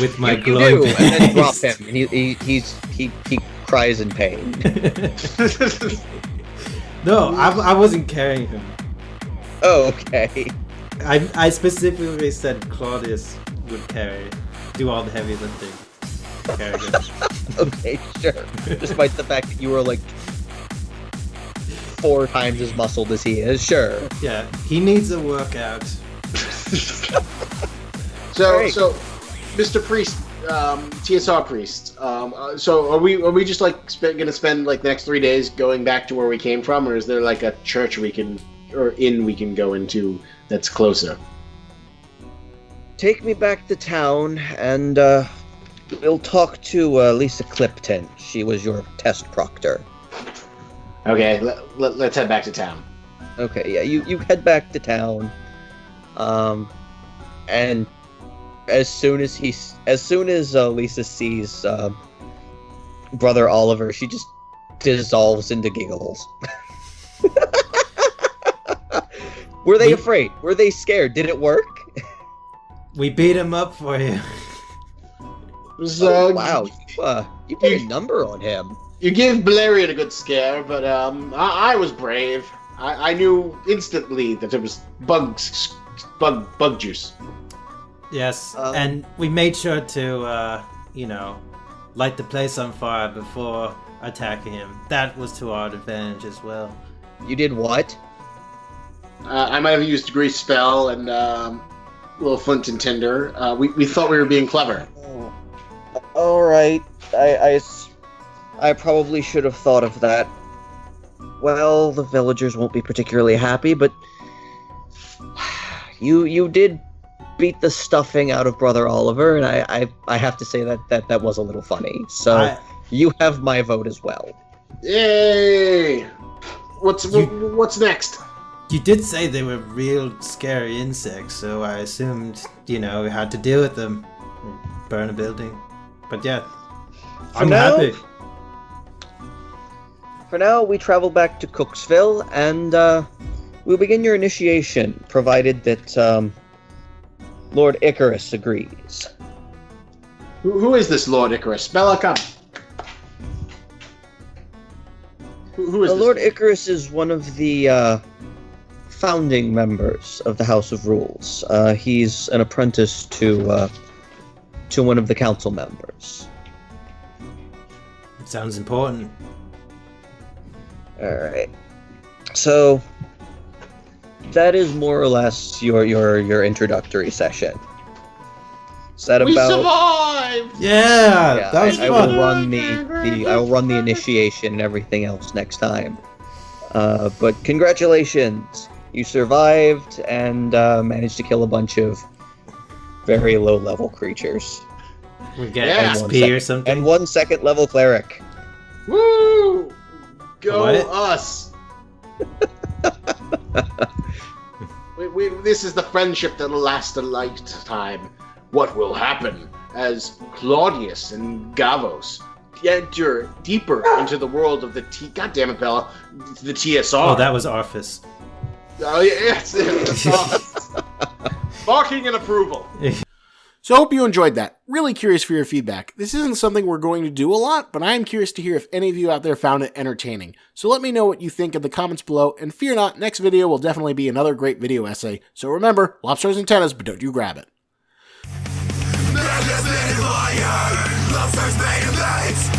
Speaker 4: with my
Speaker 3: You
Speaker 4: glowing
Speaker 3: do, and then drop
Speaker 4: paste.
Speaker 3: him. And he cries in pain.
Speaker 4: No, I wasn't carrying him.
Speaker 3: Oh, okay.
Speaker 4: I specifically said Claudius would do all the heavy lifting. Carry him.
Speaker 3: Okay, sure. Despite the fact that you were like 4 times as muscled as he is, sure.
Speaker 4: Yeah, he needs a workout.
Speaker 3: Great.
Speaker 5: So, Mr. Priest, TSR Priest. So are we just like gonna spend like the next 3 days going back to where we came from, or is there like a church we can go into that's closer?
Speaker 3: Take me back to town, and we'll talk to Lisa Clipton. She was your test proctor.
Speaker 5: Okay, let's head back to town.
Speaker 3: Okay, yeah, you head back to town, and as soon as Lisa sees Brother Oliver, she just dissolves into giggles. Were they afraid? Were they scared? Did it work?
Speaker 4: We beat him up for you.
Speaker 3: Wow, you put a number on him.
Speaker 5: You gave Balerion a good scare, but I was brave. I knew instantly that it was bug juice.
Speaker 4: Yes, and we made sure to, light the place on fire before attacking him. That was to our advantage as well.
Speaker 3: You did what?
Speaker 5: I might have used grease spell and little flint and tinder. We thought we were being clever.
Speaker 3: Oh. All right, I probably should have thought of that. Well, the villagers won't be particularly happy, but you did beat the stuffing out of Brother Oliver, and I have to say that was a little funny. So you have my vote as well.
Speaker 5: Yay! What's next?
Speaker 4: You did say they were real scary insects, so I assumed, we had to deal with them. Burn a building. But yeah, I'm happy.
Speaker 3: For now, we travel back to Cooksville, and we'll begin your initiation, provided that Lord Icarus agrees.
Speaker 5: Who is this Lord Icarus? Bella, come. Who is this?
Speaker 3: Lord Icarus is one of the founding members of the House of Rules. He's an apprentice to one of the council members.
Speaker 4: It sounds important.
Speaker 3: Alright. So that is more or less your introductory session. Is that
Speaker 5: We
Speaker 3: about
Speaker 5: survived!
Speaker 4: Yeah, that was
Speaker 3: I
Speaker 4: fun.
Speaker 3: will run I will run the initiation and everything else next time. But congratulations. You survived and managed to kill a bunch of very low level creatures.
Speaker 4: We get
Speaker 5: Yeah.
Speaker 4: XP or something.
Speaker 3: And 1 second level cleric.
Speaker 5: Woo! Go
Speaker 4: What?
Speaker 5: us! This is the friendship that'll last a lifetime. What will happen as Claudius and Gavos enter deeper into the world of the God damn it, Bella, the TSR.
Speaker 4: Oh, that was Arthas.
Speaker 5: Oh, yes. Barking in approval.
Speaker 2: So I hope you enjoyed that. Really curious for your feedback. This isn't something we're going to do a lot, but I am curious to hear if any of you out there found it entertaining. So let me know what you think in the comments below, and fear not, next video will definitely be another great video essay. So remember, lobsters and antennas, but don't you grab it.
Speaker 1: Magnet fire, monsters made of mates.